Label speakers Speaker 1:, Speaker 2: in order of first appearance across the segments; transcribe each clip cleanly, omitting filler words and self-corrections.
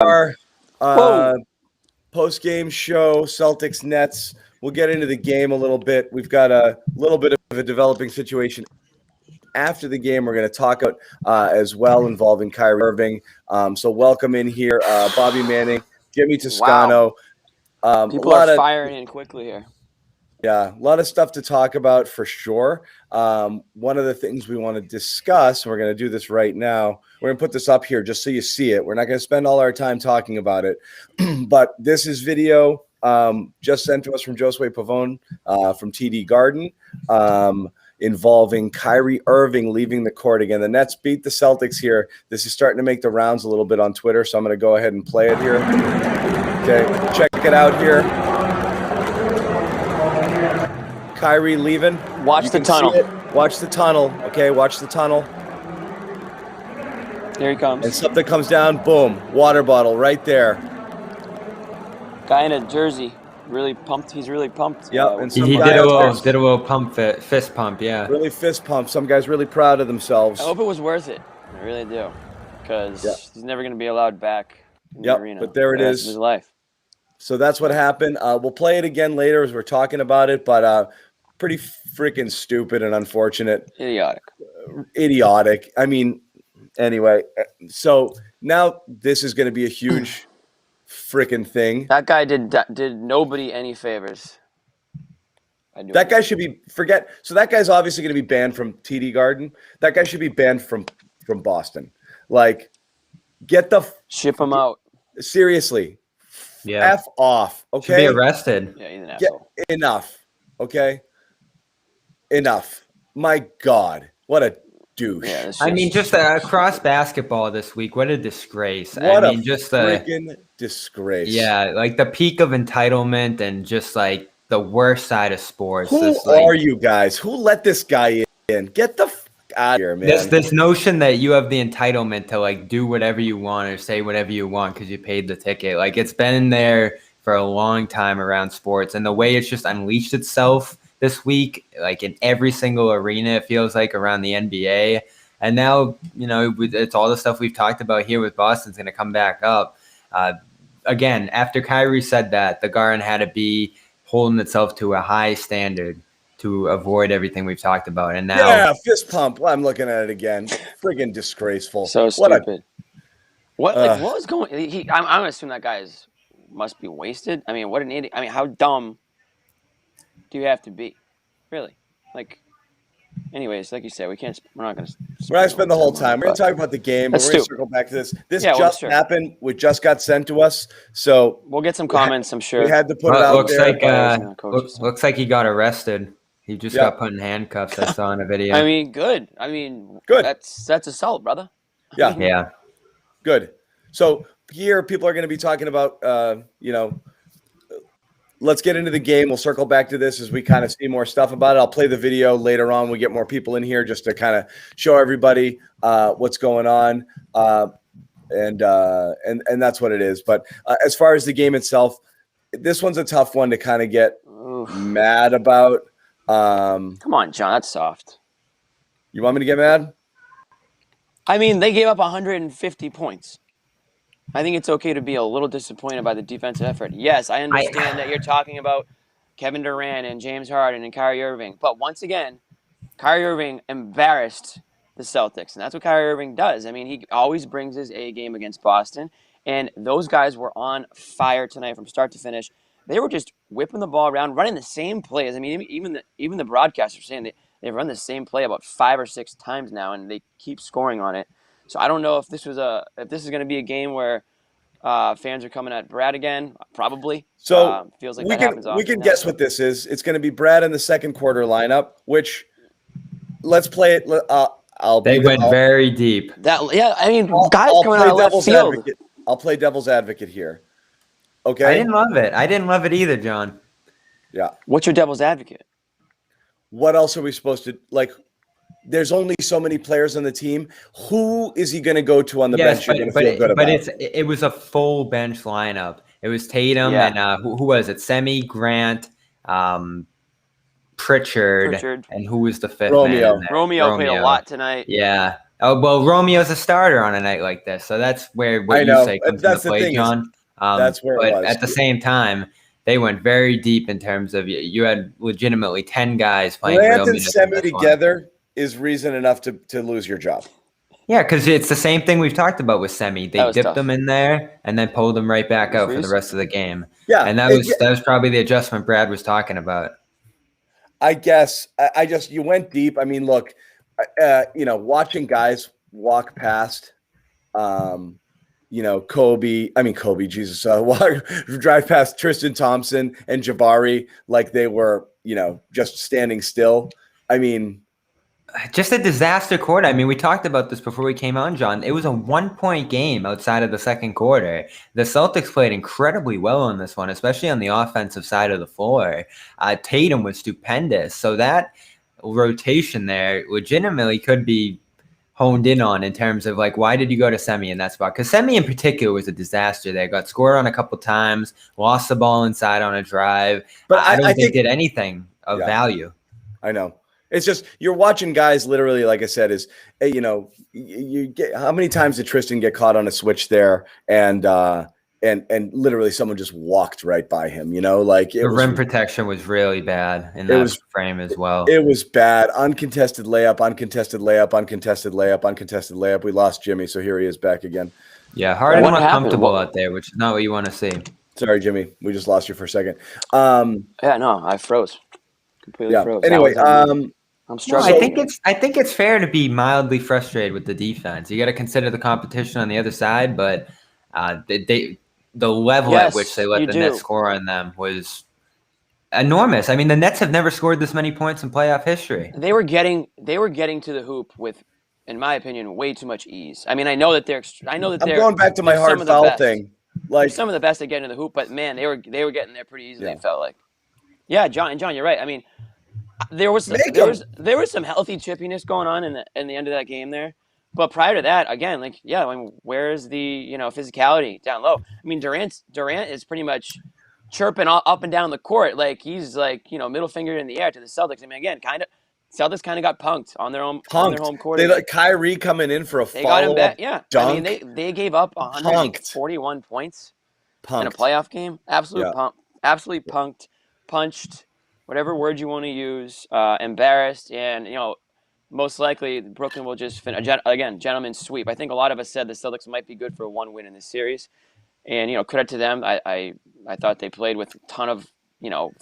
Speaker 1: Our
Speaker 2: Whoa.
Speaker 1: post-game show, Celtics Nets. We'll get into the game a little bit. We've got a little bit of a developing situation after the game. We're going to talk about as well involving Kyrie Irving. So welcome in here, Bobby Manning, Jimmy Toscano.
Speaker 2: People are firing in quickly here.
Speaker 1: Yeah, a lot of stuff to talk about for sure. One of the things we want to discuss, and we're going to do this right now, we're going to put this up here just so you see it. We're not going to spend all our time talking about it, but this is video just sent to us from Josue Pavone from TD Garden involving Kyrie Irving leaving the court again. The Nets beat the Celtics here. This is starting to make the rounds a little bit on Twitter, so I'm going to go ahead and play it here. Okay, check it out here. Kyrie leaving.
Speaker 2: Watch the tunnel.
Speaker 1: Watch the tunnel. Okay, watch the tunnel.
Speaker 2: Here he comes.
Speaker 1: And something comes down. Boom. Water bottle right there.
Speaker 2: Guy in a jersey. Really pumped. He's really pumped.
Speaker 1: Yep. And
Speaker 3: he did a little pump, fist pump. Yeah.
Speaker 1: Really fist pump. Some guys really proud of themselves.
Speaker 2: I hope it was worth it. I really do. Because he's never going to be allowed back in the arena.
Speaker 1: But there it is.
Speaker 2: His life.
Speaker 1: So that's what happened. We'll play it again later as we're talking about it, but pretty freaking stupid and unfortunate. Idiotic. I mean, anyway, so now this is going to be a huge freaking thing.
Speaker 2: That guy did nobody any favors.
Speaker 1: That guy should be So that guy's obviously going to be banned from TD Garden. That guy should be banned from Boston. Like,
Speaker 2: ship him out.
Speaker 1: Seriously.
Speaker 3: Yeah.
Speaker 1: F off. Okay.
Speaker 3: Should be arrested.
Speaker 2: Yeah, he's an asshole.
Speaker 1: Enough. Okay. Enough. My God, what a douche.
Speaker 2: Yeah,
Speaker 3: I mean, just across basketball this week, what a disgrace.
Speaker 1: What
Speaker 3: I mean,
Speaker 1: a
Speaker 3: just
Speaker 1: freaking disgrace.
Speaker 3: Yeah, like the peak of entitlement and just like the worst side of sports.
Speaker 1: Who are you guys? Who let this guy in? Get the out of here, man.
Speaker 3: This notion that you have the entitlement to like do whatever you want or say whatever you want because you paid the ticket. Like it's been there for a long time around sports, and the way it's just unleashed itself this week, like in every single arena, it feels like around the NBA. And now, it's all the stuff we've talked about here with Boston's going to come back up. Again, after Kyrie said that, the Garden had to be holding itself to a high standard to avoid everything we've talked about. And now,
Speaker 1: fist pump. Well, I'm looking at it again. Friggin' disgraceful.
Speaker 2: So stupid. What was going? I'm gonna assume that guy must be wasted. I mean, what an idiot. I mean, how dumb do you have to be? Really? Like, anyways, like you said, we're not going to
Speaker 1: spend the whole time. We're going to talk about the game, but we're going to circle back to this. This happened. It just got sent to us. So
Speaker 2: we'll get some comments, I'm sure.
Speaker 1: We had to put it out there.
Speaker 3: Looks like he got arrested. He just got put in handcuffs. I saw in a video.
Speaker 2: I mean, good. Good. That's assault, brother.
Speaker 1: Yeah.
Speaker 3: Yeah.
Speaker 1: Good. So here, people are going to be talking about, let's get into the game. We'll circle back to this as we kind of see more stuff about it. I'll play the video later on. We get more people in here just to kind of show everybody what's going on, and that's what it is. But as far as the game itself, this one's a tough one to kind of get mad about.
Speaker 2: Come on, John, that's soft.
Speaker 1: You want me to get mad?
Speaker 2: I mean, they gave up 150 points. I think it's okay to be a little disappointed by the defensive effort. Yes, I understand that you're talking about Kevin Durant and James Harden and Kyrie Irving. But once again, Kyrie Irving embarrassed the Celtics. And that's what Kyrie Irving does. I mean, he always brings his A game against Boston. And those guys were on fire tonight from start to finish. They were just whipping the ball around, running the same plays. I mean, even the broadcasters are saying they've run the same play about 5 or 6 times now, and they keep scoring on it. So I don't know if this is going to be a game where fans are coming at Brad again. Probably.
Speaker 1: So
Speaker 2: feels like that happens often.
Speaker 1: We can guess what this is. It's going to be Brad in the second quarter lineup. Which let's play it.
Speaker 3: They went very deep.
Speaker 2: Guys coming out of left field.
Speaker 1: I'll play devil's advocate here. Okay.
Speaker 3: I didn't love it either, John.
Speaker 1: Yeah.
Speaker 2: What's your devil's advocate?
Speaker 1: What else are we supposed to like? There's only so many players on the team. Who is he going to go to on the bench?
Speaker 3: It was a full bench lineup. It was Tatum and who was it? Semi, Grant, Pritchard, and who was the fifth?
Speaker 1: Romeo.
Speaker 2: Romeo played a lot tonight.
Speaker 3: Yeah. Oh, well, Romeo's a starter on a night like this, so that's where
Speaker 1: I
Speaker 3: what you
Speaker 1: know.
Speaker 3: say comes into
Speaker 1: That's the
Speaker 3: play,
Speaker 1: thing is
Speaker 3: John.
Speaker 1: that's where it
Speaker 3: But
Speaker 1: was.
Speaker 3: at the same time, they went very deep in terms of you had legitimately 10 guys playing
Speaker 1: Durant
Speaker 3: real
Speaker 1: and
Speaker 3: minutes in
Speaker 1: Semi
Speaker 3: this one.
Speaker 1: together is reason enough to lose your job.
Speaker 3: Yeah, because it's the same thing we've talked about with Semi.
Speaker 2: That
Speaker 3: They
Speaker 2: was
Speaker 3: dipped
Speaker 2: tough.
Speaker 3: them in there and then pulled them right back out for the
Speaker 2: Freeze?
Speaker 3: rest of the game.
Speaker 1: Yeah,
Speaker 3: And that was probably the adjustment Brad was talking about.
Speaker 1: I guess I just you went deep. I mean, look, watching guys walk past, Kobe, Jesus, drive past Tristan Thompson and Jabari like they were, just standing still. I mean,
Speaker 3: Just a disaster quarter. I mean, we talked about this before we came on, John. It was a 1 point game outside of the second quarter. The Celtics played incredibly well in this one, especially on the offensive side of the floor. Tatum was stupendous. So that rotation there legitimately could be honed in on in terms of like, why did you go to Semi in that spot? Because Semi in particular was a disaster there. Got scored on a couple times, lost the ball inside on a drive.
Speaker 1: but
Speaker 3: I
Speaker 1: I
Speaker 3: don't think
Speaker 1: think
Speaker 3: did anything of value.
Speaker 1: I know. It's just you're watching guys literally, like I said, you get how many times did Tristan get caught on a switch there and literally someone just walked right by him, like
Speaker 3: The rim protection was really bad in
Speaker 1: it
Speaker 3: that
Speaker 1: was
Speaker 3: frame as well.
Speaker 1: it was bad. Uncontested layup, uncontested layup, uncontested layup, uncontested layup. We lost Jimmy, so here he is back again.
Speaker 3: Yeah, Harden
Speaker 2: What
Speaker 3: looked
Speaker 2: happened?
Speaker 3: comfortable out there, which is not what you want to see.
Speaker 1: Sorry, Jimmy. We just lost you for a second.
Speaker 2: Yeah, no, I froze. Completely froze.
Speaker 1: Anyway,
Speaker 2: I'm
Speaker 3: No,
Speaker 2: struggling.
Speaker 3: I think it's fair to be mildly frustrated with the defense. You got to consider the competition on the other side, but the level at which they
Speaker 2: Yes,
Speaker 3: let
Speaker 2: you
Speaker 3: the Nets
Speaker 2: do.
Speaker 3: score on them was enormous. I mean, the Nets have never scored this many points in playoff history.
Speaker 2: They were getting to the hoop with, in my opinion, way too much ease. I mean, I know that
Speaker 1: I'm going back to my
Speaker 2: some
Speaker 1: hard
Speaker 2: of the
Speaker 1: foul
Speaker 2: best.
Speaker 1: thing.
Speaker 2: They're
Speaker 1: Like,
Speaker 2: some of the best at getting to the hoop, but man, they were getting there pretty easily.
Speaker 1: Yeah.
Speaker 2: It felt like. Yeah, John, you're right. I mean, there was
Speaker 1: Make
Speaker 2: there
Speaker 1: 'em.
Speaker 2: was there was some healthy chippiness going on in the end of that game there. But prior to that, again, like I mean, where's the physicality down low? I mean, Durant is pretty much chirping up and down the court like he's like middle finger in the air to the Celtics. I mean, again, Celtics kind of got punked on their
Speaker 1: punked.
Speaker 2: home court
Speaker 1: They
Speaker 2: again.
Speaker 1: let Kyrie coming in for a
Speaker 2: They got him
Speaker 1: follow up
Speaker 2: back. Yeah, I mean
Speaker 1: dunk.
Speaker 2: they gave up
Speaker 1: Punked.
Speaker 2: 141 points in a
Speaker 1: Punked.
Speaker 2: playoff game.
Speaker 1: Yeah.
Speaker 2: Absolutely punked, punched, whatever word you want to use. Embarrassed, and most likely Brooklyn will just again gentleman's sweep. I think a lot of us said the Celtics might be good for one win in this series, and credit to them. I thought they played with a ton of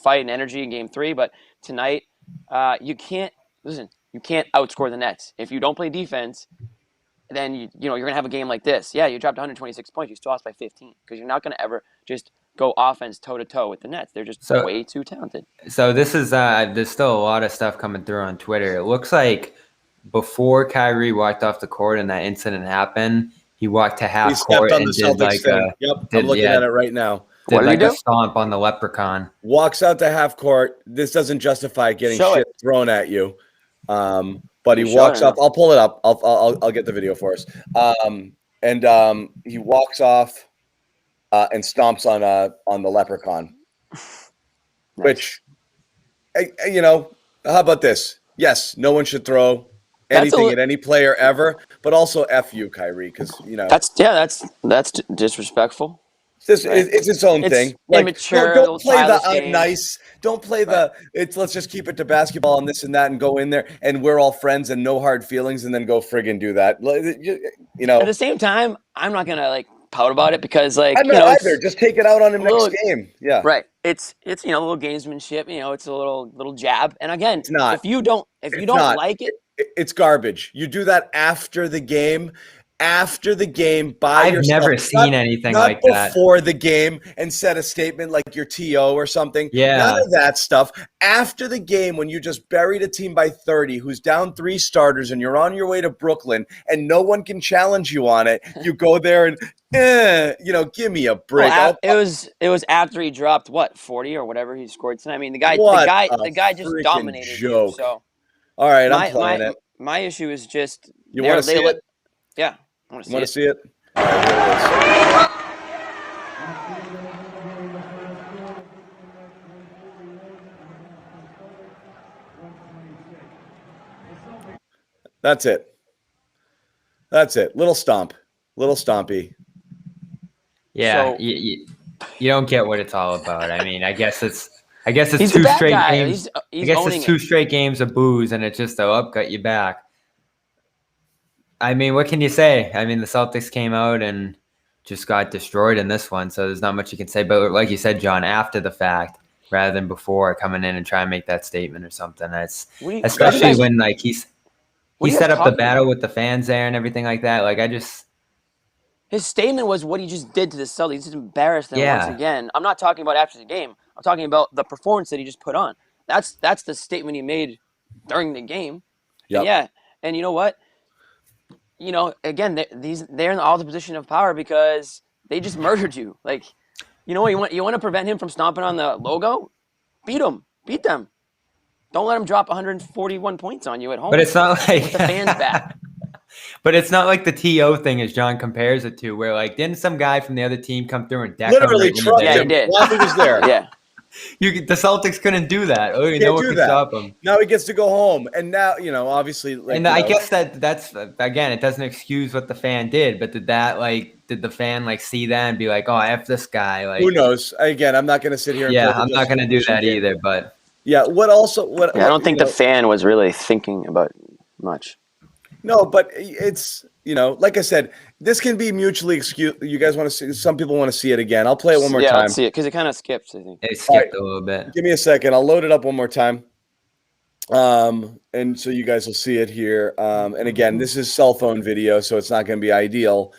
Speaker 2: fight and energy in Game 3, but tonight you can't listen. You can't outscore the Nets if you don't play defense. Then you're gonna have a game like this. Yeah, you dropped 126 points. You still lost by 15 because you're not gonna ever just go offense toe to toe with the Nets. They're just
Speaker 3: So
Speaker 2: way too talented.
Speaker 3: So this is there's still a lot of stuff coming through on Twitter. It looks like before Kyrie walked off the court and that incident happened, he walked to half
Speaker 1: He stepped
Speaker 3: court
Speaker 1: on the
Speaker 3: and did
Speaker 1: Celtics
Speaker 3: like
Speaker 1: thing. Yep. I'm looking at it right now.
Speaker 2: What did he
Speaker 3: a
Speaker 2: do?
Speaker 3: stomp on the leprechaun.
Speaker 1: Walks out to half court. This doesn't justify getting
Speaker 2: Show
Speaker 1: shit
Speaker 2: it.
Speaker 1: thrown at you. But he
Speaker 2: You show it
Speaker 1: walks
Speaker 2: or
Speaker 1: up.
Speaker 2: no?
Speaker 1: I'll pull it up. I'll get the video for us. He walks off and stomps on the leprechaun. Which, how about this? Yes, no one should throw anything at any player ever, but also F you, Kyrie, because
Speaker 2: that's disrespectful.
Speaker 1: It's its own thing. Like,
Speaker 2: Immature,
Speaker 1: don't play the
Speaker 2: childish games.
Speaker 1: nice. Don't play the. Let's just keep it to basketball and this and that, and go in there and we're all friends and no hard feelings, and then go friggin' do that.
Speaker 2: At the same time, I'm not gonna pout about it because
Speaker 1: I'm not either. Just take it out on him next game. Yeah,
Speaker 2: right. It's a little gamesmanship. It's a little jab. And again,
Speaker 1: it's not.
Speaker 2: If you don't like it,
Speaker 1: it's garbage. You do that after the game. After the game, by
Speaker 3: I've
Speaker 1: yourself.
Speaker 3: never seen anything like that.
Speaker 1: Not before the game and set a statement like your TO or something.
Speaker 3: Yeah.
Speaker 1: None of that stuff. After the game, when you just buried a team by 30 who's down 3 starters and you're on your way to Brooklyn and no one can challenge you on it, you go there and, give me a break.
Speaker 2: Well, it was after he dropped 40 or whatever he scored tonight. I mean, the guy just dominated
Speaker 1: joke.
Speaker 2: you. So
Speaker 1: all right, I'm playing it.
Speaker 2: My issue is just
Speaker 1: you want to see it?
Speaker 2: Yeah.
Speaker 1: You want to see it? All right, here it is. That's it. That's it. Little stomp. Little stompy.
Speaker 3: Yeah,
Speaker 2: So-
Speaker 3: you don't get what it's all about. I mean, I guess it's
Speaker 2: He's the
Speaker 3: two
Speaker 2: bad
Speaker 3: straight
Speaker 2: guy.
Speaker 3: games.
Speaker 2: He's
Speaker 3: I guess
Speaker 2: owning
Speaker 3: it's two
Speaker 2: it.
Speaker 3: straight games of booze, and it's just got you back. I mean, what can you say? I mean, the Celtics came out and just got destroyed in this one, so there's not much you can say. But like you said, John, after the fact, rather than before coming in and trying to make that statement or something, it's especially when like he set up the battle with the fans there and everything like that. Like
Speaker 2: his statement was what he just did to the Celtics. He just embarrassed them once
Speaker 3: Yeah.
Speaker 2: again. I'm not talking about after the game. I'm talking about the performance that he just put on. That's the statement he made during the game.
Speaker 1: Yep.
Speaker 2: Yeah, and you know what? You know, again, they're in all the position of power because they just murdered you. Like, you know what? You want to prevent him from stomping on the logo? Beat them. Don't let him drop 141 points on you at home.
Speaker 3: But it's not like
Speaker 2: with the fans back.
Speaker 3: But it's not like the TO thing, as John compares it to, where like didn't some guy from the other team come through and deck
Speaker 1: Literally
Speaker 3: him?
Speaker 1: trucked
Speaker 2: Yeah, he
Speaker 1: him
Speaker 2: did.
Speaker 1: while he was there.
Speaker 2: Yeah.
Speaker 3: The Celtics couldn't do that. Oh,
Speaker 1: Can't
Speaker 3: no one
Speaker 1: do
Speaker 3: could
Speaker 1: that.
Speaker 3: stop him.
Speaker 1: Now he gets to go home, and now obviously. Like,
Speaker 3: And I guess that's again, it doesn't excuse what the fan did, but did the fan like see that and be like, oh, F this guy? Like,
Speaker 1: who knows? Again, I'm not going to sit here.
Speaker 3: Yeah,
Speaker 1: and
Speaker 3: I'm not going to do that either. But
Speaker 1: yeah, what?
Speaker 2: Yeah, I don't think the fan was really thinking about much.
Speaker 1: No, but it's like I said, this can be mutually excused. You guys want to see? Some people want to see it again. I'll play it one more time.
Speaker 2: Yeah, let's see it because it kind of skips. I think
Speaker 3: it skipped a little bit.
Speaker 1: Give me a second. I'll load it up one more time. And so you guys will see it here. And again, this is cell phone video, so it's not going to be ideal.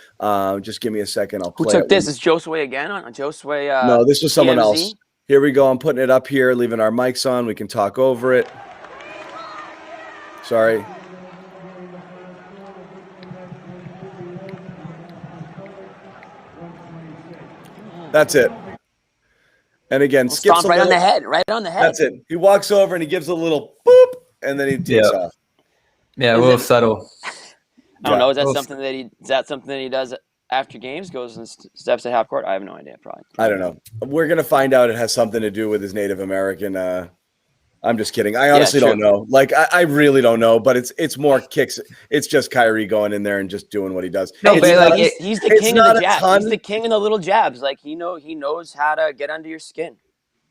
Speaker 1: Just give me a second. I'll play.
Speaker 2: Who took this? Is Josue again on Josue?
Speaker 1: No, this was someone
Speaker 2: TMZ?
Speaker 1: else. Here we go. I'm putting it up here, leaving our mics on. We can talk over it. Sorry. That's it. And again, skips
Speaker 2: stomp right on the head. Right on the head.
Speaker 1: That's it. He walks over and he gives a little boop, and then he takes off.
Speaker 3: Yeah, a little subtle.
Speaker 2: I don't know. Is that something that he does after games? Goes and steps at half court? I have no idea. Probably.
Speaker 1: I don't know. We're gonna find out. It has something to do with his Native American. I'm just kidding. I honestly don't know. Like I really don't know. But it's more kicks. It's just Kyrie going in there and just doing what he does.
Speaker 2: No, but he's the king of the jabs. He's the king of the little jabs. Like he knows how to get under your skin.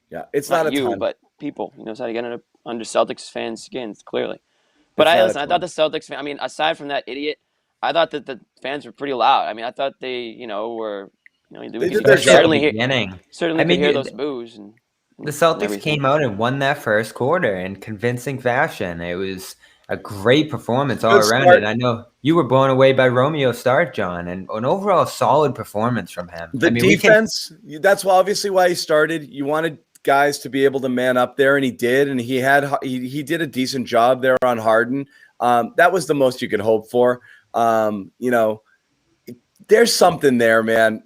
Speaker 1: Yeah, it's not a ton.
Speaker 2: But people. He knows how to get under Celtics fans' skins clearly. But I thought the Celtics fan. I mean, aside from that idiot, I thought that the fans were pretty loud. I mean, I thought they were. They
Speaker 1: did their
Speaker 2: certainly
Speaker 3: beginning.
Speaker 2: Certainly could hear those boos and.
Speaker 3: The Celtics came out and won that first quarter in convincing fashion. It was a great performance all around. And I know you were blown away by Romeo's start, John, and an overall solid performance from him.
Speaker 1: The defense, that's obviously why he started. You wanted guys to be able to man up there, and he did. And he did a decent job there on Harden. That was the most you could hope for. There's something there, man.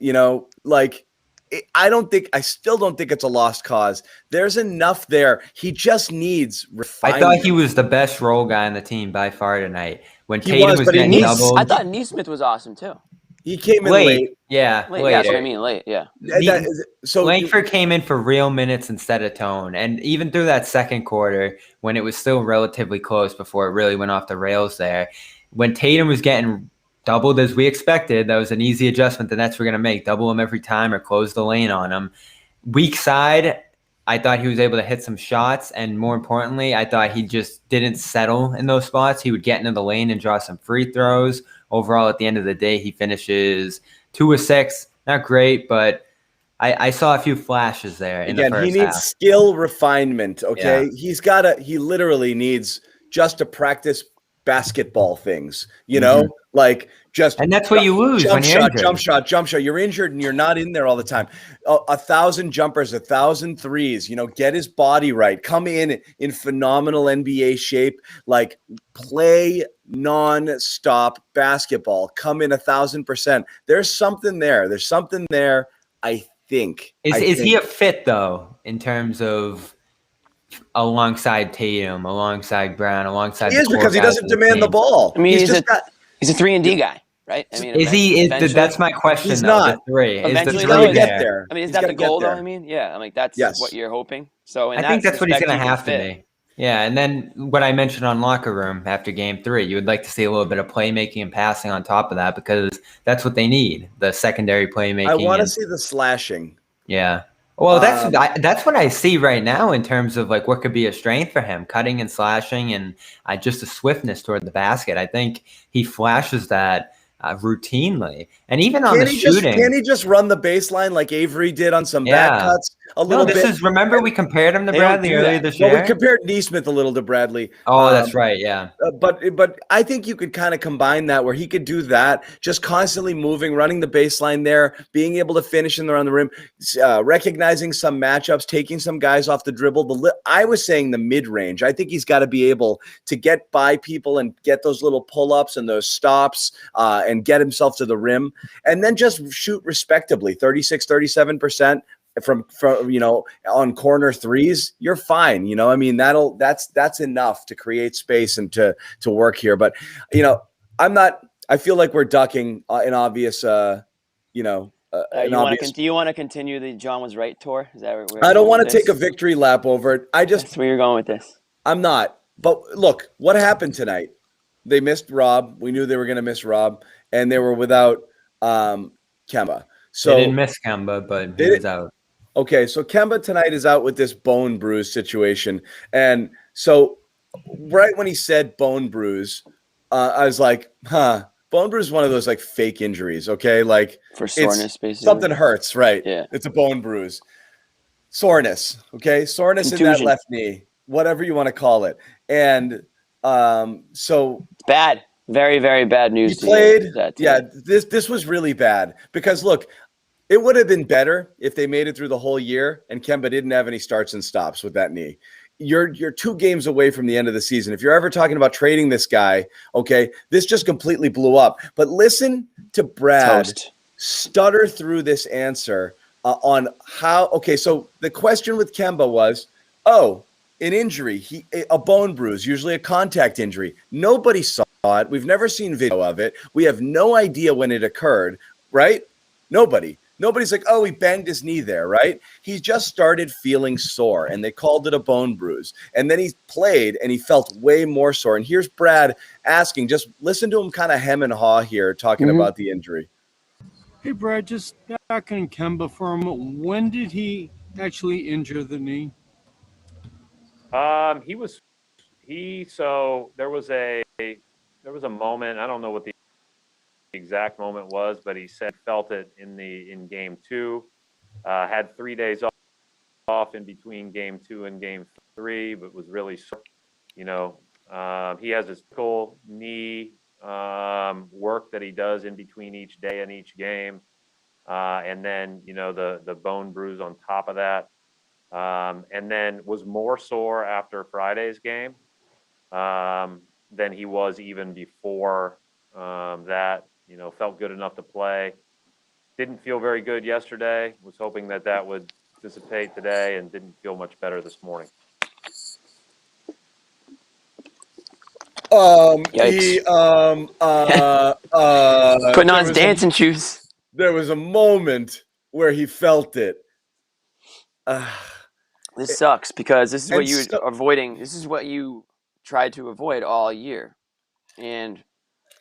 Speaker 1: I still don't think it's a lost cause. There's enough there. He just needs refinement.
Speaker 3: I thought he was the best role guy on the team by far tonight. When Tatum was getting doubled.
Speaker 2: I thought Neesmith was awesome too.
Speaker 1: He came in late.
Speaker 3: Yeah,
Speaker 2: late. That's what I mean, late. Yeah.
Speaker 1: So
Speaker 3: Langford came in for real minutes instead of tone, and even through that second quarter, when it was still relatively close before it really went off the rails there, when Tatum was getting doubled as we expected, that was an easy adjustment the Nets were going to make. Double him every time or close the lane on him. Weak side, I thought he was able to hit some shots, and more importantly, I thought he just didn't settle in those spots. He would get into the lane and draw some free throws. Overall, at the end of the day, he finishes 2 of 6. Not great, but I saw a few flashes there in the first
Speaker 1: he needs
Speaker 3: half.
Speaker 1: Skill refinement, okay?
Speaker 3: Yeah.
Speaker 1: He literally needs just to practice basketball things,
Speaker 3: and that's what you lose when you're injured.
Speaker 1: Jump shot. You're injured and you're not in there all the time. 1,000 jumpers, 1,000 threes. Get his body right. Come in phenomenal NBA shape. Like play non-stop basketball. Come in 1,000%. There's something there. I think.
Speaker 3: Is he a fit though in terms of? Alongside Tatum, alongside Brown, alongside
Speaker 1: he is because he doesn't demand the ball.
Speaker 2: I mean, he's a 3-and-D guy, right? I mean,
Speaker 3: is he? That's my question.
Speaker 1: He's
Speaker 3: though,
Speaker 1: not.
Speaker 3: The 3.
Speaker 2: Eventually,
Speaker 3: is the 3
Speaker 1: get there.
Speaker 2: I mean, is that the goal, though? I mean, yeah. I mean, that's what you're hoping. So,
Speaker 3: I think that's what he's going to have to be. Yeah, and then what I mentioned on Locker Room after Game 3, you would like to see a little bit of playmaking and passing on top of that because that's what they need, the secondary
Speaker 1: I
Speaker 3: playmaking.
Speaker 1: want to
Speaker 3: And
Speaker 1: see the slashing.
Speaker 3: yeah. Well,
Speaker 1: Um,
Speaker 3: that's what I see right now in terms of like what could be a strength for him, cutting and slashing, and just a swiftness toward the basket. I think he flashes that routinely, and even on the
Speaker 1: Can
Speaker 3: shooting.
Speaker 1: he just run the baseline like Avery did on some back
Speaker 3: Yeah.
Speaker 1: cuts a
Speaker 3: No,
Speaker 1: little
Speaker 3: this
Speaker 1: bit?
Speaker 3: is remember we compared him to
Speaker 2: They don't
Speaker 3: Bradley
Speaker 2: do
Speaker 3: earlier
Speaker 2: that.
Speaker 3: this
Speaker 1: Well, we
Speaker 3: year.
Speaker 1: compared Neesmith a little to Bradley.
Speaker 3: Oh, that's right. Yeah.
Speaker 1: But I think you could kind of combine that where he could do that, just constantly moving, running the baseline there, being able to finish in there on the rim, recognizing some matchups, taking some guys off the dribble. I was saying the mid range. I think he's got to be able to get by people and get those little pull ups and those stops and get himself to the rim, and then just shoot respectably, 36, 37%. From on corner threes, you're fine. I mean, that's enough to create space and to work here. But I feel like we're ducking an obvious an obvious.
Speaker 2: Do you want to continue the John was right tour? Is that where
Speaker 1: I
Speaker 2: you're
Speaker 1: don't
Speaker 2: going
Speaker 1: want
Speaker 2: with
Speaker 1: to take a
Speaker 2: this?
Speaker 1: victory lap over it.
Speaker 2: That's where you're going with this.
Speaker 1: I'm not. But look, what happened tonight? They missed Rob. We knew they were going to miss Rob, and they were without Kemba. So
Speaker 3: They didn't miss Kemba, but he was out.
Speaker 1: Okay, so Kemba tonight is out with this bone bruise situation. And so right when he said bone bruise, I was like, bone bruise is one of those like fake injuries, okay? Like
Speaker 2: For soreness, basically.
Speaker 1: Something hurts, right?
Speaker 2: Yeah.
Speaker 1: It's a bone bruise. Soreness, okay? Soreness
Speaker 2: Contusion.
Speaker 1: in that left knee, whatever you want to call it. And so
Speaker 2: it's bad. Very, very bad news.
Speaker 1: He played. This was really bad because look, it would have been better if they made it through the whole year and Kemba didn't have any starts and stops with that knee. You're 2 games away from the end of the season. If you're ever talking about trading this guy, okay, this just completely blew up. But listen to Brad stutter through this answer on how. Okay, so the question with Kemba was, an injury, a bone bruise, usually a contact injury. Nobody saw it. We've never seen video of it. We have no idea when it occurred, right? Nobody's like, he banged his knee there, right? He just started feeling sore, and they called it a bone bruise. And then he played, and he felt way more sore. And here's Brad asking, just listen to him kind of hem and haw here, talking about the injury.
Speaker 4: Hey, Brad, just back on Kemba for a moment. When did he actually injure the knee?
Speaker 5: So there was a moment, I don't know what the exact moment was, but he said felt it in game 2, had 3 days off in between game 2 and game 3, but was really sore. He has his knee work that he does in between each day and each game, and then the bone bruise on top of that, and then was more sore after Friday's game than he was even before that. Felt good enough to play. Didn't feel very good yesterday. Was hoping that would dissipate today, and didn't feel much better this morning.
Speaker 2: Putting on his dancing shoes.
Speaker 1: There was a moment where he felt it.
Speaker 2: This sucks because this is what you were avoiding. This is what you tried to avoid all year, and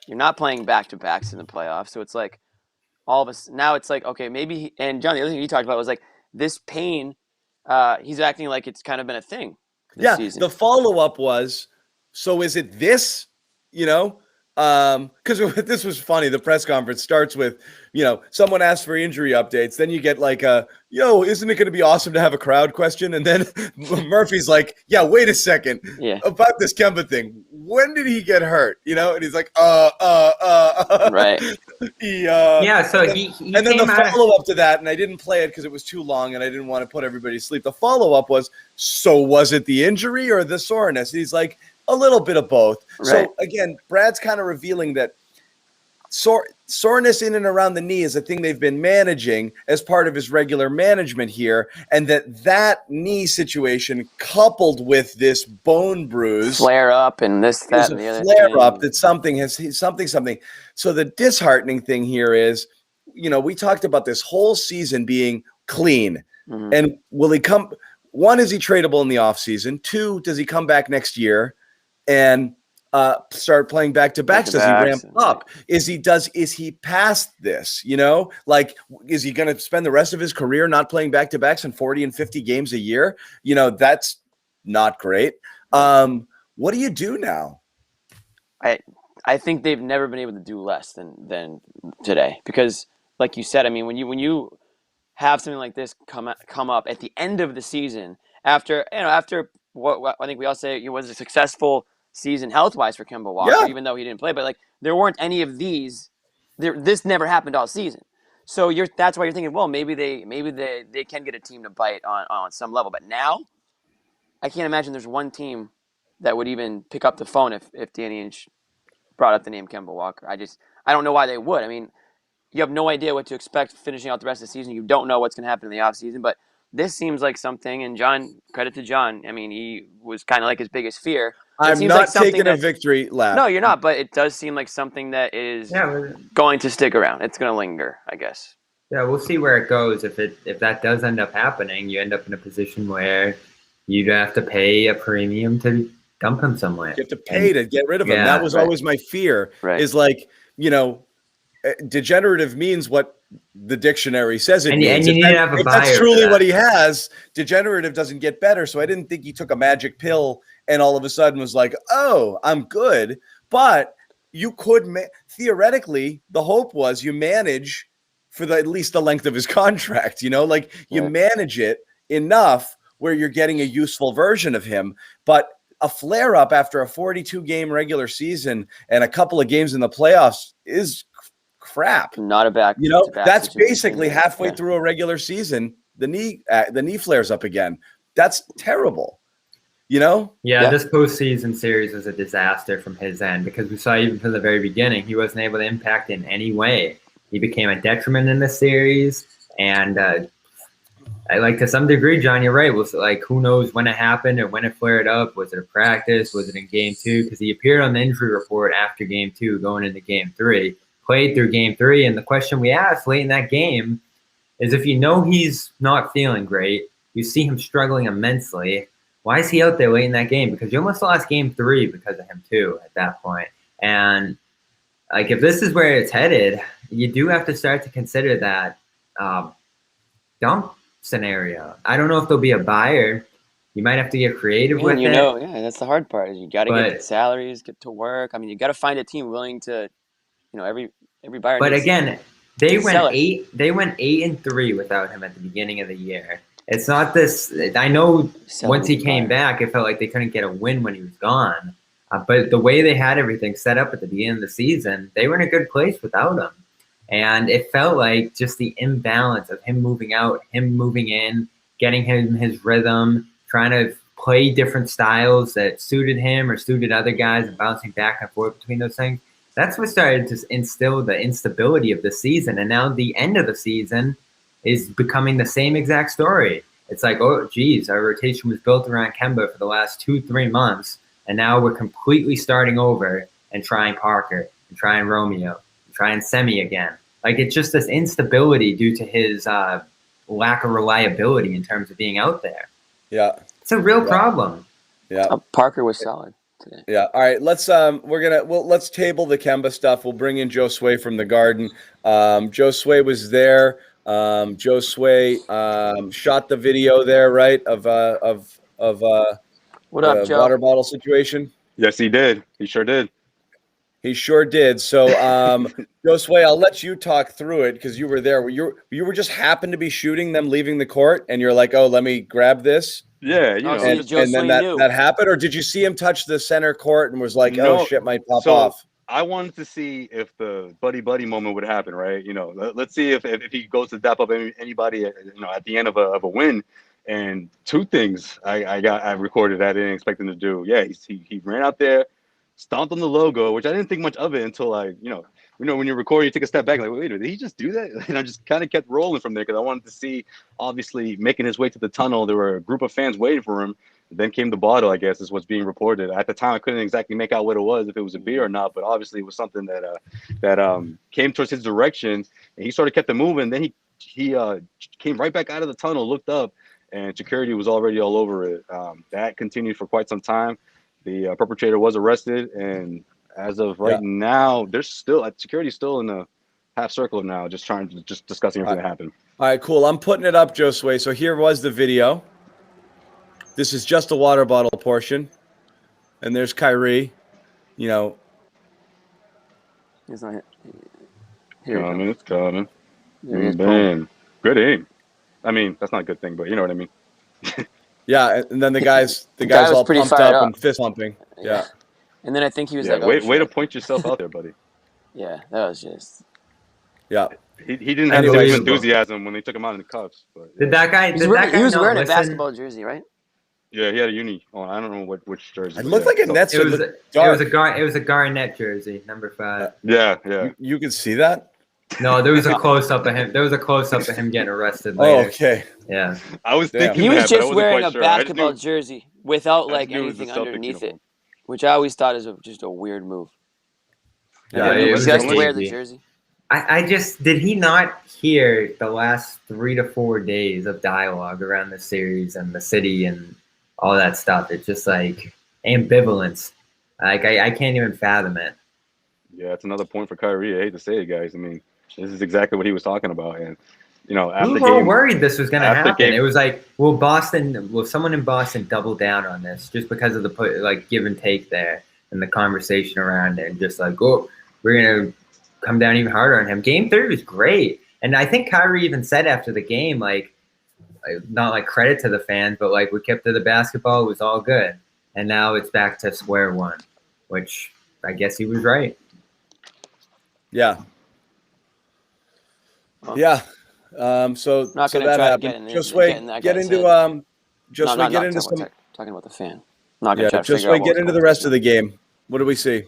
Speaker 2: you're not playing back-to-backs in the playoffs. So it's like all of us now. It's like okay, maybe. And John, the other thing you talked about was like this pain. He's acting like it's kind of been a thing this season.
Speaker 1: The follow-up was, so is it this? Because this was funny. The press conference starts with, someone asks for injury updates. Then you get like isn't it going to be awesome to have a crowd question? And then Murphy's like, wait a second.
Speaker 2: Yeah.
Speaker 1: About this Kemba thing. When did he get hurt? And he's like, right.
Speaker 3: And
Speaker 1: then the follow-up to that, and I didn't play it because it was too long and I didn't want to put everybody to sleep. The follow-up was, so was it the injury or the soreness? He's like, a little bit of both. Right. So again, Brad's kind of revealing that soreness in and around the knee is a thing they've been managing as part of his regular management here, and that knee situation coupled with this bone bruise,
Speaker 2: flare up, and this, that, and the other
Speaker 1: flare up, that something. So the disheartening thing here is, we talked about this whole season being clean, and will he come? one, is he tradable in the offseason? Two, does he come back next year and start playing back-to-backs? Does he ramp up? Is he past this? Like, is he going to spend the rest of his career not playing back-to-backs in 40 and 50 games a year? That's not great. What do you do now?
Speaker 2: I think they've never been able to do less than today, because, like you said, I mean, when you have something like this come up at the end of the season after what I think we all say it was a successful season health-wise for Kemba Walker, even though he didn't play, but like there weren't any of these. This never happened all season, so that's why you're thinking, well, maybe they can get a team to bite on some level, but now I can't imagine there's one team that would even pick up the phone if Danny Ainge brought up the name Kemba Walker. I don't know why they would. I mean, you have no idea what to expect finishing out the rest of the season. You don't know what's going to happen in the offseason, but this seems like something, and John, credit to John, I mean, he was kind of like his biggest fear.
Speaker 1: I'm not taking a victory lap.
Speaker 2: No, you're not, but it does seem like something that is going to stick around. It's going to linger, I guess.
Speaker 3: Yeah, we'll see where it goes. If that does end up happening, you end up in a position where you'd have to pay a premium to dump him somewhere.
Speaker 1: You have to pay to get rid of him. That was always my fear.
Speaker 2: Right.
Speaker 1: Is like, degenerative means what the dictionary says it means.
Speaker 3: And you need to have a buyer.
Speaker 1: That's truly what he has. Degenerative doesn't get better. So I didn't think he took a magic pill and all of a sudden was like, oh, I'm good. But you could theoretically, the hope was you manage for at least the length of his contract. You manage it enough where you're getting a useful version of him. But a flare up after a 42-game regular season and a couple of games in the playoffs is crap.
Speaker 2: Not a back.
Speaker 1: That's basically halfway through a regular season. The knee flares up again. That's terrible.
Speaker 3: This postseason series was a disaster from his end, because we saw even from the very beginning he wasn't able to impact in any way. He became a detriment in the series, and to some degree, John, you're right. Was like, who knows when it happened or when it flared up? Was it a practice? Was it in game 2? Because he appeared on the injury report after game 2, going into game 3, played through game 3. And the question we asked late in that game is, if he's not feeling great, you see him struggling immensely, why is he out there late in that game? Because you almost lost game 3 because of him too at that point. And like, if this is where it's headed, you do have to start to consider that dump scenario. I don't know if there'll be a buyer. You might have to get creative with it.
Speaker 2: That's the hard part. Is you got to get salaries, get to work. I mean, you got to find a team willing to, every buyer.
Speaker 3: But again, they went 8-3 without him at the beginning of the year. It's not this. I know once he came back, it felt like they couldn't get a win when he was gone. But the way they had everything set up at the beginning of the season, they were in a good place without him. And it felt like just the imbalance of him moving out, him moving in, getting him his rhythm, trying to play different styles that suited him or suited other guys, and bouncing back and forth between those things. That's what started to instill the instability of the season. And now the end of the season is becoming the same exact story. It's like, oh, geez, our rotation was built around Kemba for the last 2-3 months. And now we're completely starting over and trying Parker and trying Romeo and trying Semi again. Like, it's just this instability due to his lack of reliability in terms of being out there.
Speaker 1: Yeah.
Speaker 3: It's a real problem.
Speaker 1: Yeah.
Speaker 2: Parker was solid today.
Speaker 1: Yeah. All right. Let's let's table the Kemba stuff. We'll bring in Joe Sway from the Garden. Joe Sway was there. Joe Sway shot the video there, right? Of
Speaker 2: what up, Joe?
Speaker 1: Water bottle situation.
Speaker 6: Yes, he did. He sure did.
Speaker 1: He sure did. So, Joe Sway, I'll let you talk through it because you were there. You were just happened to be shooting them leaving the court, and you're like, "Oh, let me grab this."
Speaker 6: Yeah,
Speaker 1: and then that happened, or did you see him touch the center court and was like, "Oh shit, might pop off"?
Speaker 6: I wanted to see if the buddy moment would happen, right? Let's see if he goes to dap up anybody, at the end of a win. And two things I recorded I didn't expect him to do. Yeah, he ran out there, stomped on the logo, which I didn't think much of it until when you're recording, you take a step back, like, wait, did he just do that? And I just kind of kept rolling from there because I wanted to see, obviously, making his way to the tunnel. There were a group of fans waiting for him. Then came the bottle, I guess, is what's being reported. At the time, I couldn't exactly make out what it was, if it was a beer or not, but obviously it was something that came towards his direction, and he sort of kept it moving. Then he came right back out of the tunnel, looked up, and security was already all over it. That continued for quite some time. The perpetrator was arrested, and as of right now, there's still security still in the half circle now, just discussing everything that happened.
Speaker 1: All right, cool. I'm putting it up, Josue. So here was the video. This is just a water bottle portion, and there's Kyrie. You know,
Speaker 2: He's not here. Here
Speaker 6: Coming, it's coming.
Speaker 2: There he is.
Speaker 6: Bam. Good aim. I mean, that's not a good thing, but you know what I mean.
Speaker 1: Yeah, and then the guys
Speaker 2: was
Speaker 1: all
Speaker 2: pretty
Speaker 1: pumped
Speaker 2: fired
Speaker 1: up
Speaker 2: up.
Speaker 1: and fist pumping. Yeah.
Speaker 2: And then I think he was
Speaker 6: Yeah,
Speaker 2: like,
Speaker 6: way
Speaker 2: shit.
Speaker 6: to point yourself out there, buddy.
Speaker 2: Yeah, that was just.
Speaker 1: Yeah.
Speaker 6: He didn't have the same
Speaker 3: Unbelievable.
Speaker 6: enthusiasm when they took him out in the cuffs. But
Speaker 3: Did that guy?
Speaker 2: He
Speaker 3: Did
Speaker 2: was
Speaker 3: that guy
Speaker 2: wearing,
Speaker 3: not
Speaker 2: a
Speaker 3: listen?
Speaker 2: basketball jersey, right?
Speaker 6: yeah, he had a uni on. I don't know which jersey.
Speaker 1: It
Speaker 6: but
Speaker 1: looked
Speaker 6: yeah,
Speaker 1: like a
Speaker 6: so-
Speaker 1: Nets.
Speaker 3: It was
Speaker 1: dark.
Speaker 3: it was a Garnett jersey, number 5.
Speaker 6: Yeah.
Speaker 1: You can see that?
Speaker 3: No, there was a close up of him. There was a close up of him getting arrested
Speaker 1: Oh,
Speaker 3: later.
Speaker 1: okay.
Speaker 3: Yeah.
Speaker 6: I was
Speaker 1: Damn.
Speaker 6: thinking
Speaker 2: He was
Speaker 6: that, but I
Speaker 2: just
Speaker 6: wasn't
Speaker 2: wearing
Speaker 6: quite
Speaker 2: a
Speaker 6: sure. I just
Speaker 2: basketball
Speaker 6: knew-
Speaker 2: jersey without
Speaker 6: I
Speaker 2: like
Speaker 6: just knew it was the
Speaker 2: anything
Speaker 6: Celtics
Speaker 2: underneath it,
Speaker 6: uniform.
Speaker 2: which I always thought is just a weird move.
Speaker 1: Yeah,
Speaker 3: it
Speaker 2: he
Speaker 3: was
Speaker 2: has to wear
Speaker 3: crazy.
Speaker 2: the jersey.
Speaker 3: I just did he not hear the last 3 to 4 days of dialogue around the series and the city and all that stuff? It's just like ambivalence. Like I can't even fathom it.
Speaker 6: Yeah, it's another point for Kyrie. I hate to say it, guys. I mean, this is exactly what he was talking about, and
Speaker 3: We
Speaker 6: you know, after
Speaker 3: were
Speaker 6: the
Speaker 3: all
Speaker 6: game,
Speaker 3: worried this was going to
Speaker 6: after
Speaker 3: happen.
Speaker 6: game-
Speaker 3: It was like, will someone in Boston double down on this just because of the give and take there and the conversation around it, and just like, oh, we're going to come down even harder on him. Game 3 was great, and I think Kyrie even said after the game, like, not like credit to the fans, but like we kept to the basketball, it was all good, and now it's back to square one, which I guess he was right.
Speaker 1: Yeah.
Speaker 2: Well,
Speaker 1: Yeah.
Speaker 2: Not
Speaker 1: So so
Speaker 2: gonna
Speaker 1: that
Speaker 2: try to
Speaker 1: happened.
Speaker 2: get in
Speaker 1: Just
Speaker 2: get in that
Speaker 1: get
Speaker 2: guy's
Speaker 1: into
Speaker 2: head.
Speaker 1: just
Speaker 2: No,
Speaker 1: get
Speaker 2: not
Speaker 1: into
Speaker 2: talking
Speaker 1: some
Speaker 2: about, talking about the fan. Not gonna try to
Speaker 1: just
Speaker 2: figure out
Speaker 1: get into the rest of the game. What do we see?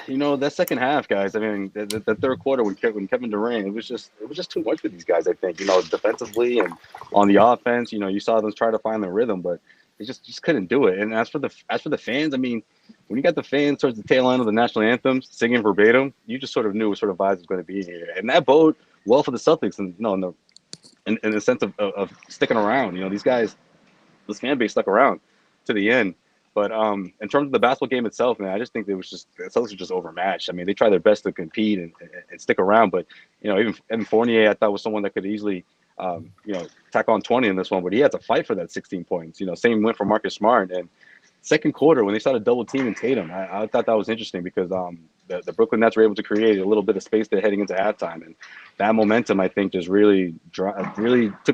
Speaker 6: You know, that second half, guys. I mean, the third quarter when Kevin Durant, it was just too much for these guys. I think, you know, defensively and on the offense, you know, you saw them try to find their rhythm, but they just couldn't do it. And as for the fans, I mean, when you got the fans towards the tail end of the national anthems singing verbatim, you just sort of knew what sort of vibes was going to be here, and that bode well for the Celtics, and in the sense of sticking around. You know, these guys, this fan base stuck around to the end. But in terms of the basketball game itself, man, I just think the Celtics were just overmatched. I mean, they tried their best to compete and stick around, but you know, even Fournier, I thought was someone that could easily, you know, tack on 20 in this one, but he had to fight for that 16 points. You know, same went for Marcus Smart. And second quarter, when they started double teaming Tatum, I thought that was interesting because the Brooklyn Nets were able to create a little bit of space there heading into halftime, and that momentum, I think, just really took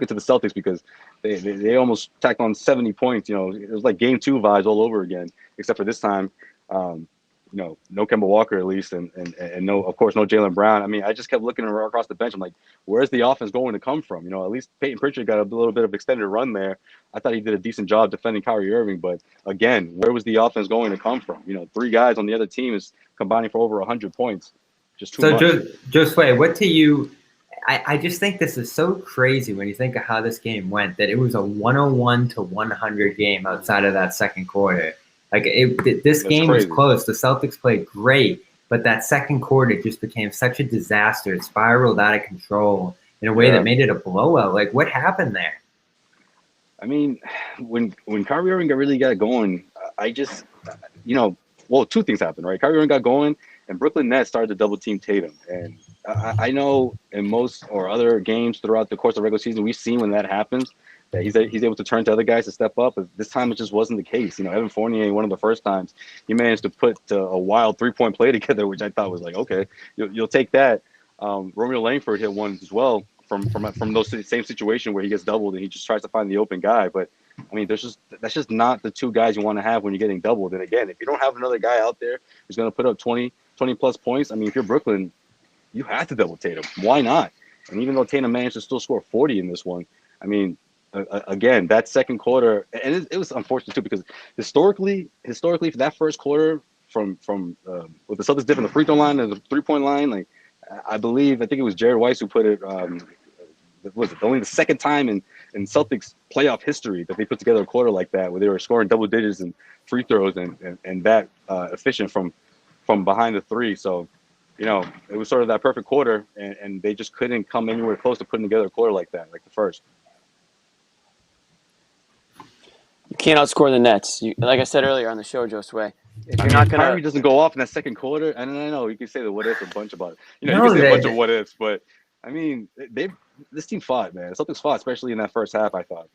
Speaker 6: it to the Celtics because they almost tacked on 70 points. You know, it was like Game 2 vibes all over again, except for this time, you know, no Kemba Walker at least, and no, of course, no Jaylen Brown. I mean, I just kept looking across the bench. I'm like, where's the offense going to come from? You know, at least Peyton Pritchard got a little bit of extended run there. I thought he did a decent job defending Kyrie Irving, but again, where was the offense going to come from? You know, 3 guys on the other team is combining for over 100 points. Just too much.
Speaker 3: So, Josue, what to you? I just think this is so crazy when you think of how this game went, that it was a 101 to 100 game outside of that second quarter. Like this game was close. The Celtics played great, but that second quarter just became such a disaster. It spiraled out of control in a way that made it a blowout. Like, what happened there?
Speaker 6: I mean, when Kyrie Irving really got going, I just, you know, well, 2 things happened, right? Kyrie Irving got going, and Brooklyn Nets started to double team Tatum. And I know in most or other games throughout the course of the regular season, we've seen when that happens that he's able to turn to other guys to step up. But this time it just wasn't the case. You know, Evan Fournier, one of the first times, he managed to put a wild 3-point play together, which I thought was like, okay, you'll take that. Romeo Langford hit one as well from those same situation where he gets doubled and he just tries to find the open guy. But I mean, that's just not the 2 guys you want to have when you're getting doubled. And again, if you don't have another guy out there who's going to put up 20 plus points, I mean, if you're Brooklyn, you have to double Tatum. Why not? And even though Tatum managed to still score 40 in this one, I mean, again, that second quarter, and it was unfortunate too because historically for that first quarter from what the Celtics did from the free throw line and the 3-point line, like I think it was Jared Weiss who put it. Was it only the second time in Celtics playoff history that they put together a quarter like that, where they were scoring double digits and free throws and that efficient from behind the 3. So, you know, it was sort of that perfect quarter, and they just couldn't come anywhere close to putting together a quarter like that, like the first.
Speaker 2: You can't outscore the Nets. Like I said earlier on the show, Joe Sway. If
Speaker 6: I
Speaker 2: you're
Speaker 6: mean,
Speaker 2: not gonna,
Speaker 6: Kyrie doesn't go off in that second quarter, and I know you can say the what ifs a bunch about it. You know, you
Speaker 3: No,
Speaker 6: can say a bunch of
Speaker 3: they,
Speaker 6: what ifs, but I mean, this team fought, man. Celtics fought, especially in that first half. I thought.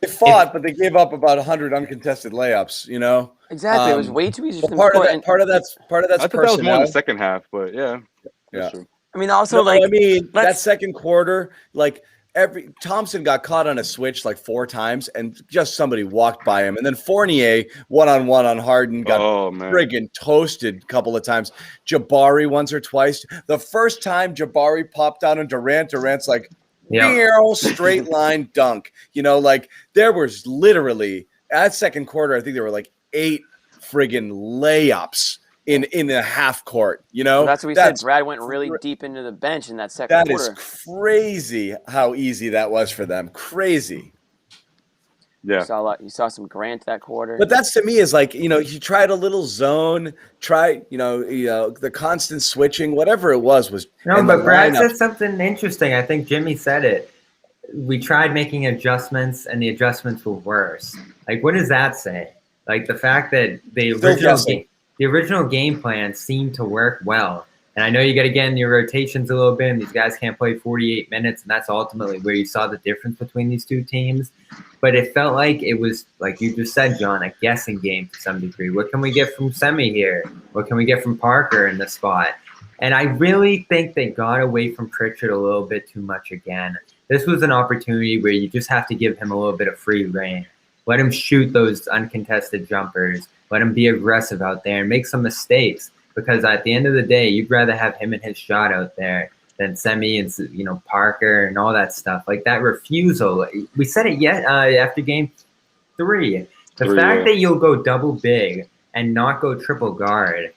Speaker 1: They fought, but they gave up about 100 uncontested layups. You know,
Speaker 2: exactly, it was way too easy for
Speaker 1: well,
Speaker 2: them to score. And
Speaker 1: part of that's
Speaker 6: I thought that was more in the
Speaker 1: personnel.
Speaker 6: second half, but yeah, that's
Speaker 1: Yeah.
Speaker 6: true.
Speaker 2: I mean, also
Speaker 1: No,
Speaker 2: like
Speaker 1: I mean that
Speaker 2: let's
Speaker 1: second quarter, like every Thompson got caught on a switch like 4 times, and just somebody walked by him, and then Fournier one-on-one on Harden got
Speaker 6: Oh man,
Speaker 1: friggin' toasted a couple of times. Jabari once or twice. The first time Jabari popped out on Durant's like,
Speaker 3: yeah.
Speaker 1: straight line dunk. You know, like there was literally that second quarter. I think there were like 8 friggin' layups in a half court. You know,
Speaker 2: well, that's what we said. Brad went really deep into the bench in that second
Speaker 1: that is
Speaker 2: quarter.
Speaker 1: crazy how easy that was for them. Crazy.
Speaker 6: yeah.
Speaker 2: You saw some Grant that quarter.
Speaker 1: But that's to me is like, you tried a little zone, the constant switching, whatever it was.
Speaker 3: No,
Speaker 1: and the
Speaker 3: but Brad
Speaker 1: lineup.
Speaker 3: said something interesting. I think Jimmy said it. We tried making adjustments, and the adjustments were worse. Like, what does that say? Like the fact that the original game plan seemed to work well. And I know you got to get in your rotations a little bit, and these guys can't play 48 minutes, and that's ultimately where you saw the difference between these two teams. But it felt like it was, like you just said, John, a guessing game to some degree. What can we get from Semi here? What can we get from Parker in the spot? And I really think they got away from Pritchard a little bit too much again. This was an opportunity where you just have to give him a little bit of free rein. Let him shoot those uncontested jumpers. Let him be aggressive out there and make some mistakes. Because at the end of the day, you'd rather have him and his shot out there than Semi and Parker and all that stuff. Like that refusal. We said it after game 3. The fact that you'll go double big and not go triple guard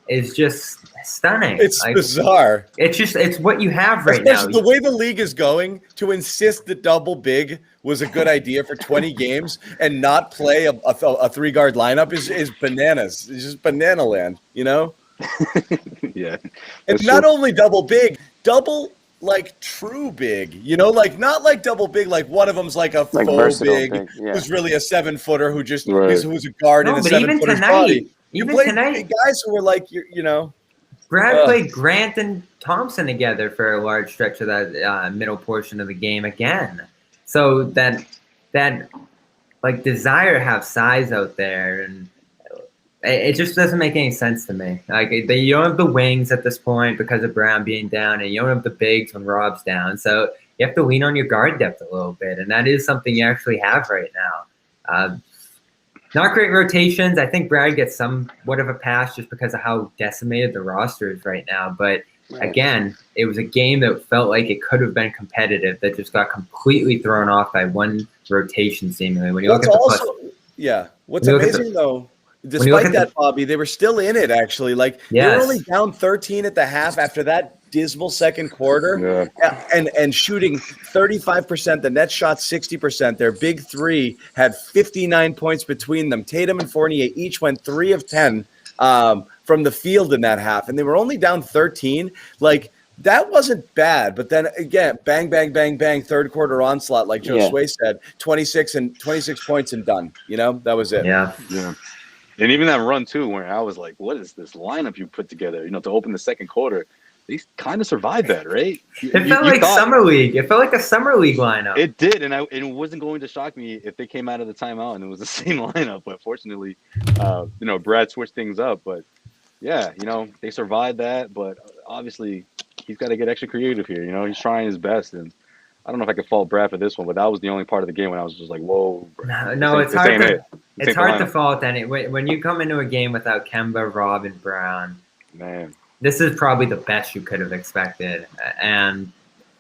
Speaker 3: is just stunning.
Speaker 1: It's bizarre.
Speaker 3: It's what you have right now.
Speaker 1: The way the league is going, to insist that double big was a good idea for 20 games and not play a 3-guard lineup is bananas. It's just banana land,
Speaker 6: Yeah.
Speaker 1: And not only double big, double like true big, like not like double big, like one of them's like a faux big,
Speaker 2: yeah.
Speaker 1: who's really a 7-footer who just
Speaker 6: Right.
Speaker 1: who's a guard in a
Speaker 3: but even
Speaker 1: 7-footer's
Speaker 3: tonight,
Speaker 1: body. You
Speaker 3: even
Speaker 1: played
Speaker 3: tonight,
Speaker 1: guys who were like
Speaker 3: Brad played Grant and Thompson together for a large stretch of that middle portion of the game again. So that like desire to have size out there, and it just doesn't make any sense to me. Like you don't have the wings at this point because of Brown being down, and you don't have the bigs when Rob's down. So you have to lean on your guard depth a little bit, and that is something you actually have right now. Not great rotations. I think Brad gets somewhat of a pass just because of how decimated the roster is right now. But again, it was a game that felt like it could have been competitive that just got completely thrown off by one rotation seemingly. When you look at
Speaker 1: what's amazing though, despite that, Bobby, they were still in it actually. Like they were only down 13 at the half after that dismal second quarter, and shooting 35%. The Nets shot 60%. Their big three had 59 points between them. Tatum and Fournier each went 3 of 10 from the field in that half, and they were only down 13. Like that wasn't bad, but then again, bang, bang, bang, bang, third quarter onslaught, like Joe Sway said, 26 points and done. That was it.
Speaker 6: Yeah. And even that run too, where I was like, "What is this lineup you put together?" To open the second quarter. They kind of survived that, right?
Speaker 3: It felt like summer league. It felt like a summer league lineup.
Speaker 6: It did, and it wasn't going to shock me if they came out of the timeout and it was the same lineup. But fortunately, Brad switched things up. But yeah, they survived that. But obviously, he's got to get extra creative here. He's trying his best, and I don't know if I could fault Brad for this one, but that was the only part of the game when I was just like, "Whoa!"
Speaker 3: No, it's hard. It's hard to fault any when you come into a game without Kemba, Rob, and Brown.
Speaker 6: Man.
Speaker 3: This is probably the best you could have expected. And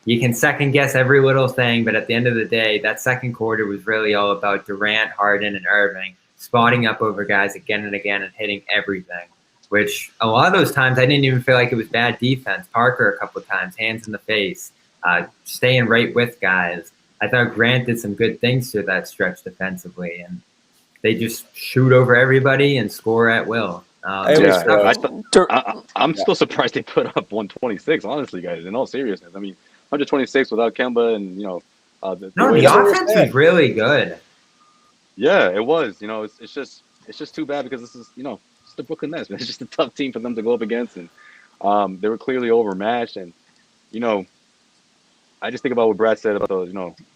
Speaker 3: you can second guess every little thing, but at the end of the day, that second quarter was really all about Durant, Harden, and Irving spotting up over guys again and again and hitting everything, which a lot of those times I didn't even feel like it was bad defense. Parker a couple of times, hands in the face, staying right with guys. I thought Grant did some good things to that stretch defensively, and they just shoot over everybody and score at will.
Speaker 6: I'm still surprised they put up 126. Honestly, guys, in all seriousness, I mean, 126 without Kemba, and
Speaker 3: the offense was really good.
Speaker 6: Yeah, it was. It's just too bad because this is, it's the Brooklyn Nets, man. It's just a tough team for them to go up against, and they were clearly overmatched. And you know, I just think about what Brad said about those,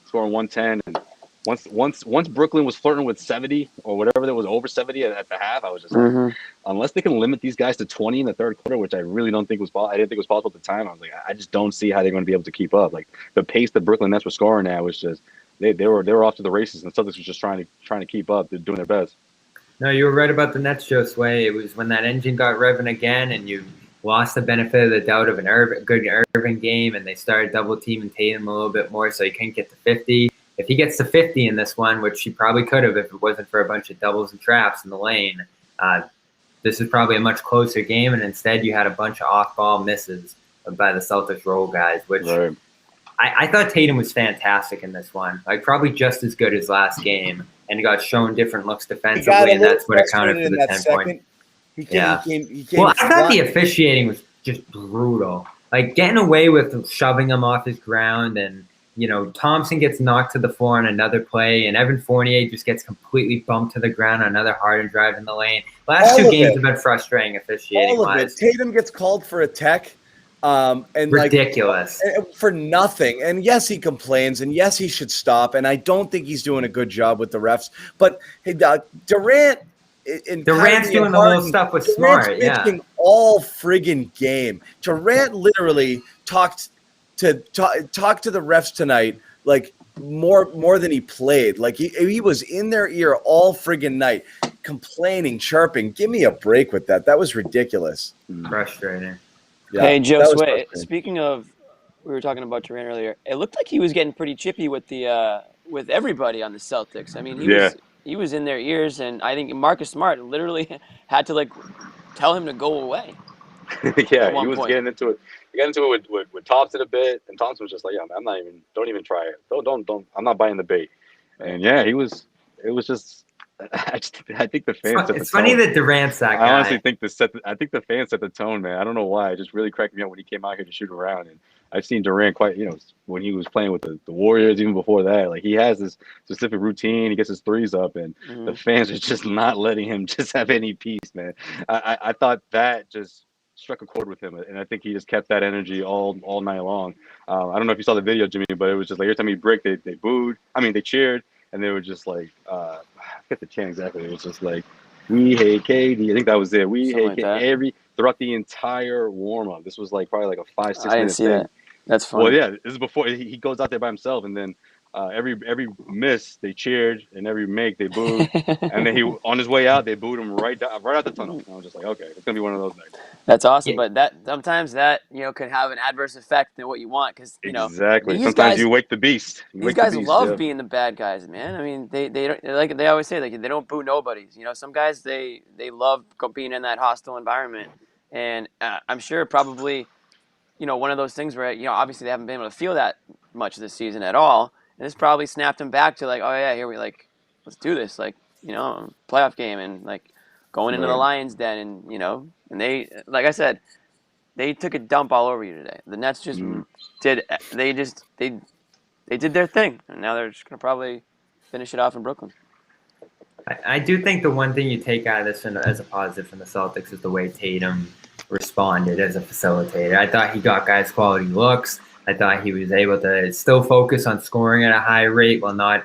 Speaker 6: scoring 110, and once Brooklyn was flirting with 70 or whatever that was over 70 at the half, I was just like, unless they can limit these guys to 20 in the third quarter, which I really don't think was possible. I didn't think was possible at the time. I was like, I just don't see how they're going to be able to keep up. Like the pace that Brooklyn Nets were scoring at was just they were off to the races, and the Celtics were just trying to keep up. They're doing their best.
Speaker 3: No, you were right about the Nets, Joe Sway. It was when that engine got revving again, and you lost the benefit of the doubt of good Irving game, and they started double teaming Tatum a little bit more, so he couldn't get to 50. If he gets to 50 in this one, which he probably could have if it wasn't for a bunch of doubles and traps in the lane, this is probably a much closer game, and instead you had a bunch of off-ball misses by the Celtics role guys, which
Speaker 6: Right.
Speaker 3: I thought Tatum was fantastic in this one, like probably just as good as last game, and he got shown different looks defensively, and that's what accounted for the 10 points. Well, I thought the officiating was just brutal. Like getting away with shoving him off his ground, and Thompson gets knocked to the floor on another play, and Evan Fournier just gets completely bumped to the ground on another Harden drive in the lane. Last two games have been frustrating officiating wise.
Speaker 1: Tatum gets called for a tech. And
Speaker 3: ridiculous
Speaker 1: for nothing. And yes, he complains, and yes, he should stop. And I don't think he's doing a good job with the refs. But hey, Durant's
Speaker 3: doing the little stuff with Smart. Yeah,
Speaker 1: all friggin' game. Durant literally talked to the refs tonight like more than he played. Like he was in their ear all friggin' night, complaining, chirping. Give me a break with that. That was ridiculous.
Speaker 3: Frustrating.
Speaker 1: Yeah,
Speaker 2: hey, Joe Sway, speaking of, we were talking about Durant earlier. It looked like he was getting pretty chippy with the with everybody on the Celtics. I mean, he was in their ears, and I think Marcus Smart literally had to tell him to go away.
Speaker 6: Yeah, he was getting into it. He got into it with Thompson a bit, and Thompson was just like, "Yeah, don't even try it. Don't. I'm not buying the bait." And yeah, it was just. I think the fans.
Speaker 3: It's funny that Durant's that guy.
Speaker 6: I honestly think the fans set the tone, man. I don't know why. It just really cracked me up when he came out here to shoot around. And I've seen Durant quite, when he was playing with the Warriors, even before that. Like he has this specific routine. He gets his threes up, and the fans are just not letting him just have any peace, man. I thought that just struck a chord with him, and I think he just kept that energy all night long. I don't know if you saw the video, Jimmy, but it was just like every time he bricked, they booed. I mean, they cheered. And they were just like, I forget the chant exactly. It was just like, "We hate KD." I think that was it. We hate KD throughout the entire warm up. This was probably a 5-6 minute
Speaker 2: I didn't see
Speaker 6: thing.
Speaker 2: that. That's funny.
Speaker 6: Well, yeah, this is before he goes out there by himself, and then every miss they cheered, and every make they booed, and then he on his way out they booed him right out the tunnel. And I was just like, okay, it's gonna be one of those nights.
Speaker 2: That's awesome, but that sometimes that can have an adverse effect than what you want because
Speaker 6: exactly. Sometimes you wake the beast.
Speaker 2: These guys love being the bad guys, man. I mean, they don't, like they always say, they don't boo nobodies. Some guys they love being in that hostile environment, and I'm sure probably one of those things where obviously they haven't been able to feel that much this season at all, and this probably snapped them back to oh yeah, here we let's do this playoff game and going into the Lions den and they like I said. They took a dump all over you today. The Nets just did. They did their thing, and now they're just gonna probably finish it off in Brooklyn.
Speaker 3: I do think the one thing you take out of this as a positive from the Celtics is the way Tatum responded as a facilitator. I thought he got guys quality looks. I thought he was able to still focus on scoring at a high rate while not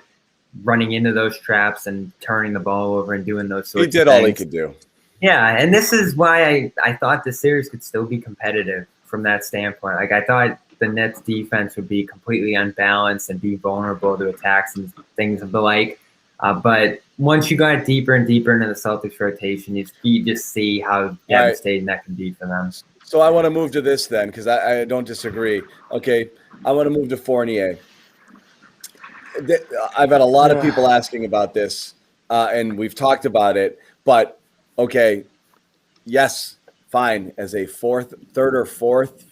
Speaker 3: running into those traps and turning the ball over and doing those sorts of things.
Speaker 1: He did all he could do.
Speaker 3: Yeah, and this is why I thought the series could still be competitive from that standpoint. I thought the Nets defense would be completely unbalanced and be vulnerable to attacks and things of the like. But once you got deeper and deeper into the Celtics rotation, you just see how devastating that can be for them.
Speaker 1: So I want to move to this then because I don't disagree. Okay, I want to move to Fournier. I've had a lot of people asking about this, and we've talked about it, but – okay, yes, fine. As a third or fourth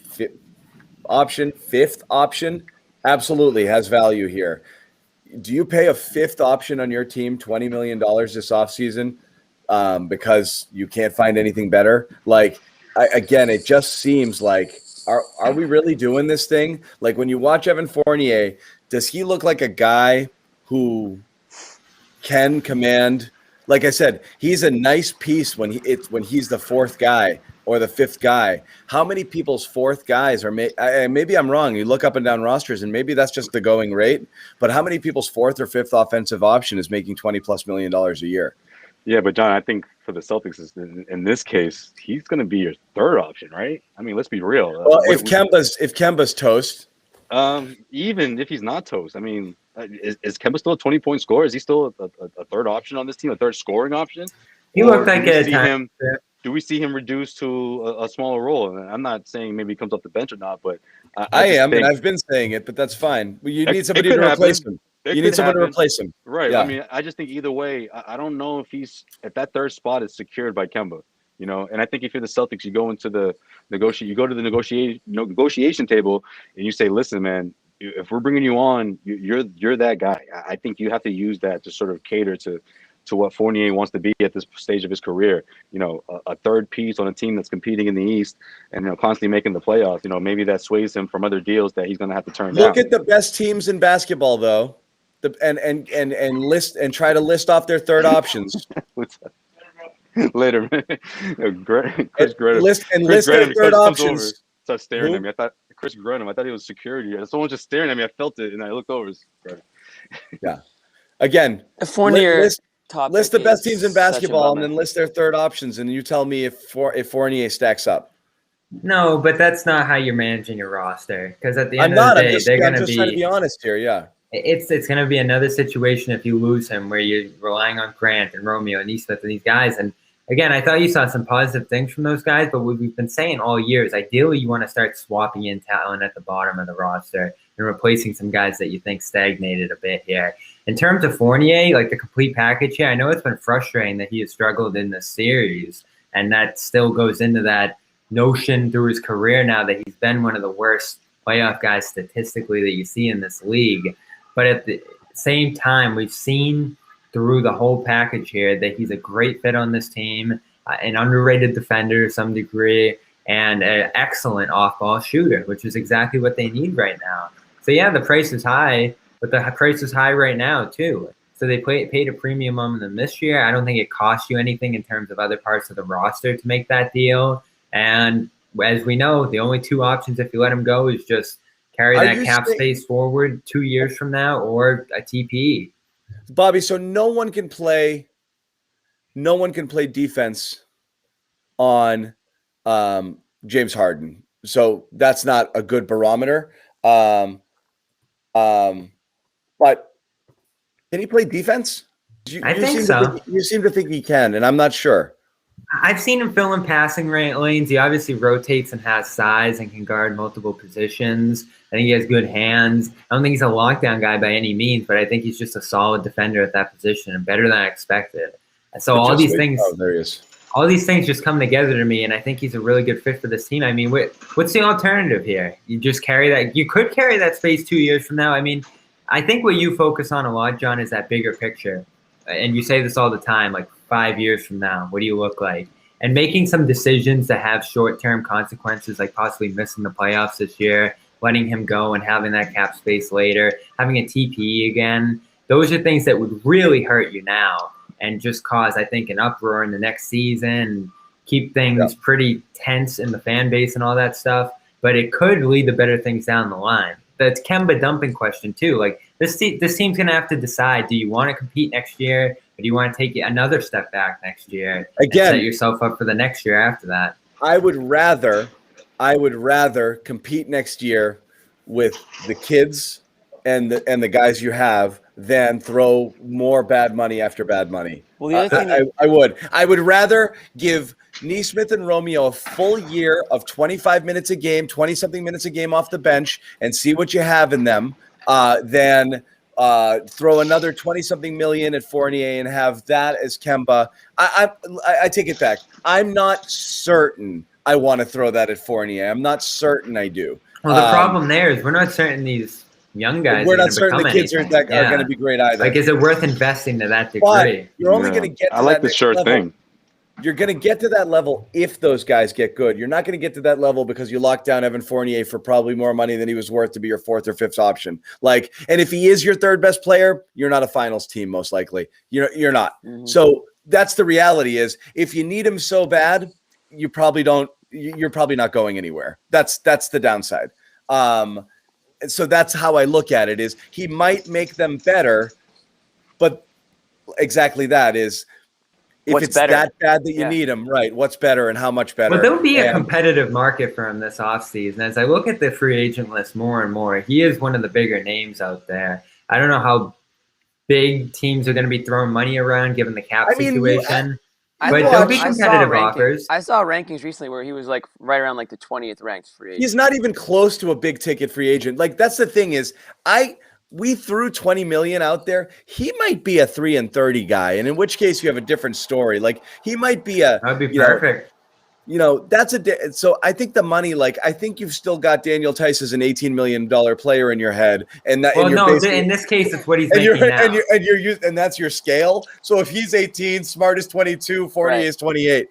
Speaker 1: option, fifth option, absolutely has value here. Do you pay a fifth option on your team $20 million this offseason because you can't find anything better? Again, it just seems like, are we really doing this thing? When you watch Evan Fournier, does he look like a guy who can command. Like I said, he's a nice piece when he's the fourth guy or the fifth guy. How many people's fourth guys are maybe I'm wrong. You look up and down rosters, and maybe that's just the going rate. But how many people's fourth or fifth offensive option is making $20+ million a year?
Speaker 6: Yeah, but John, I think for the Celtics, in this case, he's going to be your third option, right? I mean, let's be real.
Speaker 1: Well, if Kemba's toast,
Speaker 6: even if he's not toast, I mean, is Kemba still a 20-point scorer? Is he still a third option on this team, a third scoring option?
Speaker 3: He looked like it at times.
Speaker 6: Do we see him reduced to a smaller role? And I'm not saying maybe he comes off the bench or not, but
Speaker 1: I am, and I've been saying it, but that's fine. You need somebody to replace him. You need someone to replace him.
Speaker 6: Right.
Speaker 1: Yeah.
Speaker 6: I mean, I just think either way, I don't know if that third spot is secured by Kemba, you know. And I think if you're the Celtics, you go into the negotiation table and you say, listen, man, if we're bringing you on, you're that guy. I think you have to use that to sort of cater to what Fournier wants to be at this stage of his career. You know, a third piece on a team that's competing in the East and, you know, constantly making the playoffs. You know, maybe that sways him from other deals that he's going to have to turn down.
Speaker 1: Look at the best teams in basketball, though, and list and try to list off their third options.
Speaker 6: Later, man. Chris Grenham.
Speaker 1: List their third options.
Speaker 6: Started staring at me. I thought Chris Grenham. I thought he was security. Someone just staring at me. I felt it, and I looked over.
Speaker 1: Yeah. Again,
Speaker 2: Fournier.
Speaker 1: List the best teams in basketball and then list their third options, and you tell me if Fournier stacks up.
Speaker 3: No, but that's not how you're managing your roster. Because at the end
Speaker 1: of
Speaker 3: the day, they're going
Speaker 1: to be. I'm just trying to be honest here. Yeah,
Speaker 3: it's going to be another situation if you lose him where you're relying on Grant and Romeo and Nesmith and these guys. And again, I thought you saw some positive things from those guys, but what we've been saying all year is ideally you want to start swapping in talent at the bottom of the roster and replacing some guys that you think stagnated a bit here. In terms of Fournier, like the complete package here, I know it's been frustrating that he has struggled in this series, and that still goes into that notion through his career now that he's been one of the worst playoff guys statistically that you see in this league. But at the same time, we've seen through the whole package here that he's a great fit on this team, an underrated defender to some degree, and an excellent off-ball shooter, which is exactly what they need right now. So yeah, the price is high, but the price is high right now too. So they paid a premium on them this year. I don't think it costs you anything in terms of other parts of the roster to make that deal. And as we know, the only two options if you let him go is just carry that cap space forward 2 years from now or a TPE.
Speaker 1: Bobby, so no one can play defense on James Harden. So that's not a good barometer. But can he play defense?
Speaker 3: I think so.
Speaker 1: You seem to think he can, and I'm not sure.
Speaker 3: I've seen him fill in passing lanes. He obviously rotates and has size and can guard multiple positions. I think he has good hands. I don't think he's a lockdown guy by any means, but I think he's just a solid defender at that position and better than I expected. So all these things just come together to me, and I think he's a really good fit for this team. I mean, what's the alternative here? You just carry that. You could carry that space 2 years from now. I mean, I think what you focus on a lot, John, is that bigger picture. And you say this all the time, like 5 years from now, what do you look like? And making some decisions that have short-term consequences, like possibly missing the playoffs this year, letting him go and having that cap space later, having a TPE again. Those are things that would really hurt you now and just cause, I think, an uproar in the next season, keep things pretty tense in the fan base and all that stuff. But it could lead to better things down the line. That's Kemba dumping question too. Like this team's gonna have to decide: do you want to compete next year, or do you want to take another step back next year
Speaker 1: again,
Speaker 3: and set yourself up for the next year after that?
Speaker 1: I would rather compete next year with the kids and the guys you have than throw more bad money after bad money.
Speaker 2: Well, the other thing
Speaker 1: I would rather give Nesmith and Romeo a full year of 25 minutes a game, 20-something minutes a game off the bench and see what you have in them than throw another 20-something million at Fournier and have that as Kemba. I take it back. I'm not certain I want to throw that at Fournier. I'm not certain I do.
Speaker 3: Well, the problem there is we're not certain these young guys.
Speaker 1: We're not certain the kids are going to be great either.
Speaker 3: Like, is it worth investing to that degree?
Speaker 1: But you're only going to get. I
Speaker 6: like the sure thing.
Speaker 1: you're going to get to that level if those guys get good. You're not going to get to that level because you locked down Evan Fournier for probably more money than he was worth to be your fourth or fifth option. Like, and if he is your third best player, you're not a finals team, most likely. You're not.
Speaker 2: Mm-hmm.
Speaker 1: So that's the reality is if you need him so bad, you're probably not going anywhere. That's the downside. So that's how I look at it is he might make them better, but exactly that is, if
Speaker 2: What's
Speaker 1: it's
Speaker 2: better?
Speaker 1: that bad that you need him, right? What's better and how much better?
Speaker 3: But there'll be a competitive market for him this offseason. As I look at the free agent list more and more, he is one of the bigger names out there. I don't know how big teams are going to be throwing money around given the cap situation. But there'll be competitive offers.
Speaker 2: I saw rankings recently where he was like right around like the 20th ranked free agent.
Speaker 1: He's not even close to a big ticket free agent. Like that's the thing is we threw 20 million out there. He might be a 3 and 30 guy, and in which case you have a different story. Like he might be
Speaker 3: that'd be perfect.
Speaker 1: So I think the money, like I think you've still got Daniel Tice as an $18 million player in your head, and that.
Speaker 3: Well, no, in this case, it's what he's making now,
Speaker 1: and that's your scale. So if he's 18, Smart is 22, Fournier is 28.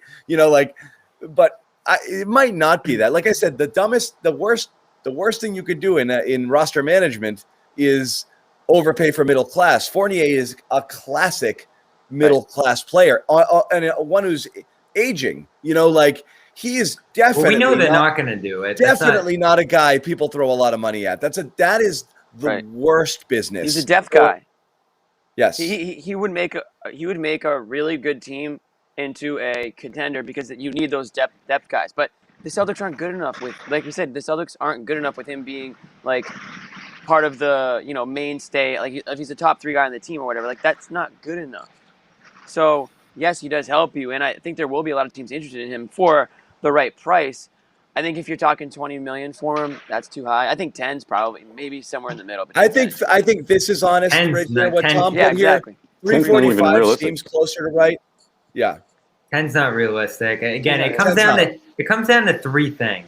Speaker 1: But it might not be that. Like I said, the worst thing you could do in roster management is overpay for middle class. Fournier is a classic middle class player, and one who's aging. He is definitely.
Speaker 3: Well, we know they're not going to do it.
Speaker 1: Definitely not a guy people throw a lot of money at. That is the worst business.
Speaker 2: He's a depth guy.
Speaker 1: Yes,
Speaker 2: he would make a really good team into a contender because you need those depth guys. But the Celtics aren't good enough with, like you said, the Celtics aren't good enough with him being like part of the mainstay. Like if he's a top 3 guy on the team or whatever, like that's not good enough. So yes, he does help you, and I think there will be a lot of teams interested in him for the right price. I think if you're talking 20 million for him, that's too high. I think 10's probably maybe somewhere in the middle.
Speaker 1: I think this is honest right here. What Tom put
Speaker 2: exactly.
Speaker 1: here, 345 seems closer to right. Yeah,
Speaker 3: 10's not realistic. Again, it comes down to 3 things.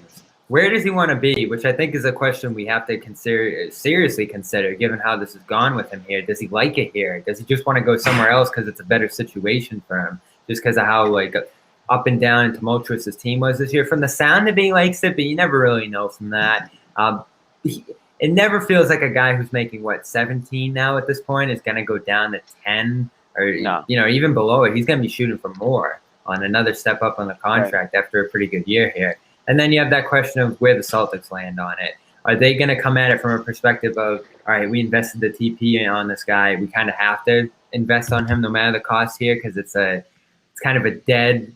Speaker 3: Where does he want to be? Which I think is a question we have to seriously consider, given how this has gone with him here. Does he like it here? Does he just want to go somewhere else because it's a better situation for him? Just because of how up and down and tumultuous his team was this year. From the sound of he likes it, but you never really know from that. It never feels like a guy who's making 17 now at this point is going to go down to 10 or even below it. He's going to be shooting for more on another step up on the contract after a pretty good year here. And then you have that question of where the Celtics land on it. Are they going to come at it from a perspective of, all right, we invested the TP on this guy. We kind of have to invest on him no matter the cost here because it's kind of a dead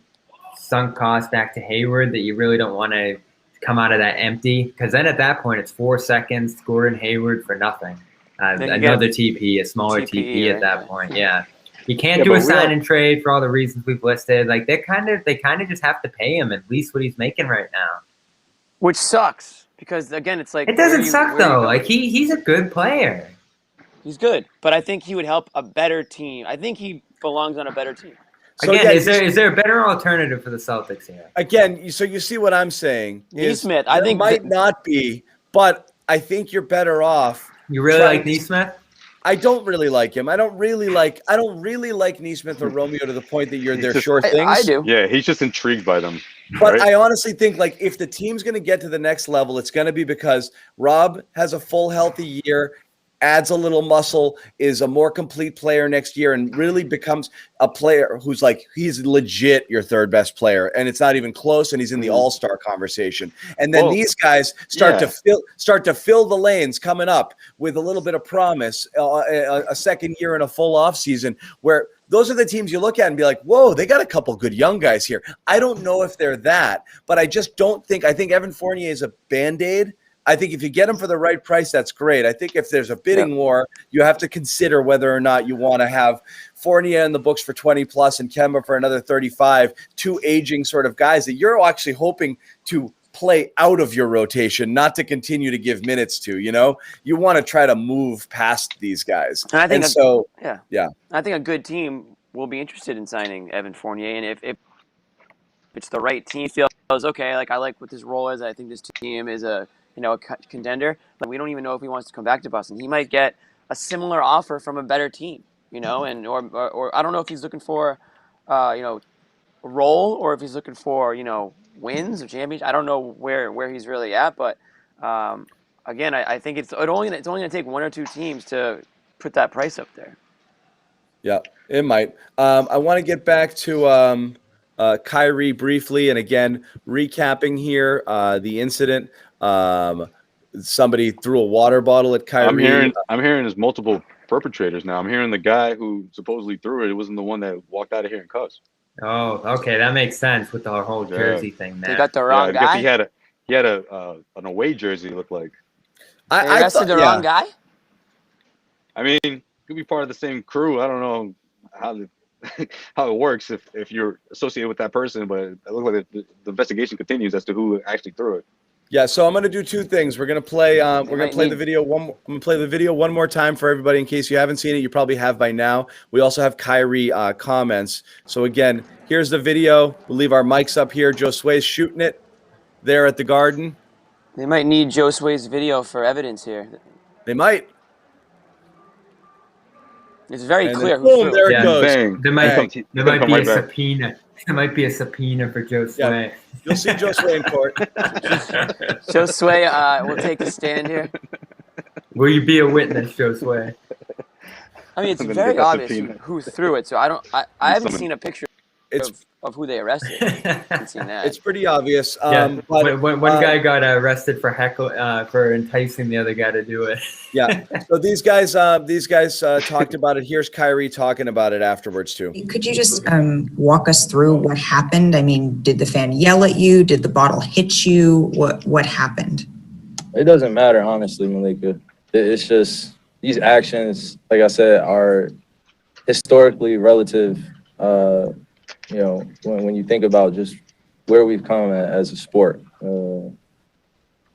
Speaker 3: sunk cost back to Hayward that you really don't want to come out of that empty. Because then at that point, it's 4 seconds, Gordon Hayward for nothing. Another TP, a smaller TP at that point. Yeah. You can't do a sign and trade for all the reasons we've listed. Like they kind of just have to pay him at least what he's making right now.
Speaker 2: Which sucks because again, it's like
Speaker 3: it doesn't suck though. Like he's a good player.
Speaker 2: He's good, but I think he would help a better team. I think he belongs on a better team.
Speaker 3: So again, is there a better alternative for the Celtics here?
Speaker 1: Again, so you see what I'm saying?
Speaker 2: Neesmith, I think
Speaker 1: might not be, but I think you're better off.
Speaker 3: You really like Neesmith?
Speaker 1: I don't really like him. I don't really like Neesmith or Romeo to the point that they're sure things.
Speaker 2: I do.
Speaker 6: Yeah, he's just intrigued by them.
Speaker 1: But I honestly think if the team's going to get to the next level, it's going to be because Rob has a full healthy year, adds a little muscle, is a more complete player next year, and really becomes a player who's he's legit your third best player, and it's not even close, and he's in the all-star conversation. And then these guys start to fill the lanes coming up with a little bit of promise, a second year and a full offseason, where those are the teams you look at and be like, whoa, they got a couple good young guys here. I don't know if they're that, but I just don't think – I think Evan Fournier is a Band-Aid. I think if you get him for the right price, that's great. I think if there's a bidding war, you have to consider whether or not you want to have Fournier in the books for 20 plus and Kemba for another 35, 2 aging sort of guys that you're actually hoping to play out of your rotation, not to continue to give minutes to. You want to try to move past these guys.
Speaker 2: And I think
Speaker 1: I
Speaker 2: think a good team will be interested in signing Evan Fournier, and if it's the right team feels okay, like I like what this role is. I think this team is a contender, but we don't even know if he wants to come back to Boston. He might get a similar offer from a better team, and or I don't know if he's looking for, role or if he's looking for, wins or champions. I don't know where he's really at, but again, I think it's only going to take one or two teams to put that price up there.
Speaker 1: Yeah, it might. I want to get back to Kyrie briefly, and again, recapping here the incident. Somebody threw a water bottle at Kyrie.
Speaker 6: I'm hearing there's multiple perpetrators now. I'm hearing the guy who supposedly threw it wasn't the one that walked out of here in cuffs.
Speaker 3: Oh, okay, that makes sense with the whole jersey thing.
Speaker 2: They got the wrong guy.
Speaker 6: He had an away jersey. It looked like.
Speaker 2: I arrested the wrong guy.
Speaker 6: I mean, could be part of the same crew. I don't know how it works if you're associated with that person, but it looks like the investigation continues as to who actually threw it.
Speaker 1: Yeah, so I'm going to do two things. We're going to play the video one. I'm going to play the video one more time for everybody in case you haven't seen it. You probably have by now. We also have Kyrie comments. So again, here's the video. We'll leave our mics up here. Josue's shooting it there at the Garden.
Speaker 2: They might need Josue's video for evidence here.
Speaker 1: They might.
Speaker 2: It's very clear.
Speaker 1: Boom, there it goes.
Speaker 3: Bang. There might be a subpoena. There might be a subpoena for Josue.
Speaker 1: Yeah. You'll see Josue in court.
Speaker 2: Josue will take a stand here.
Speaker 3: Will you be a witness, Josue?
Speaker 2: I mean, it's very obvious who threw it. So I haven't seen a picture of who they arrested. I haven't seen that.
Speaker 1: It's pretty obvious.
Speaker 3: But one guy got arrested for for enticing the other guy to do it.
Speaker 1: Yeah. So these guys talked about it. Here's Kyrie talking about it afterwards too.
Speaker 7: Could you just walk us through what happened? I mean, did the fan yell at you? Did the bottle hit you? What happened?
Speaker 8: It doesn't matter, honestly, Malika. It's just these actions, like I said, are historically relative. When you think about just where we've come as a sport, it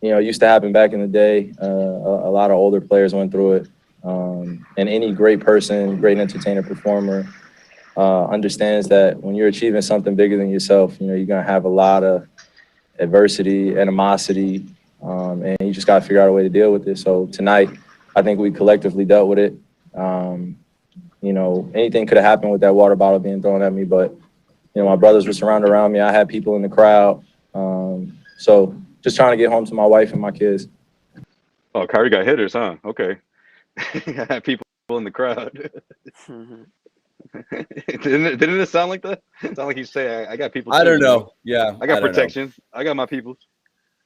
Speaker 8: used to happen back in the day. A lot of older players went through it. And any great person, great entertainer, performer understands that when you're achieving something bigger than yourself, you're going to have a lot of adversity, animosity, and you just got to figure out a way to deal with it. So tonight, I think we collectively dealt with it. Anything could have happened with that water bottle being thrown at me, but my brothers were surrounded around me. I had people in the crowd. So just trying to get home to my wife and my kids.
Speaker 6: Oh, Kyrie got hitters, huh? Okay. I had people in the crowd. Didn't it sound like that? It sounded like you say, I got people.
Speaker 1: I don't know. Yeah.
Speaker 6: I got protection. I got my people.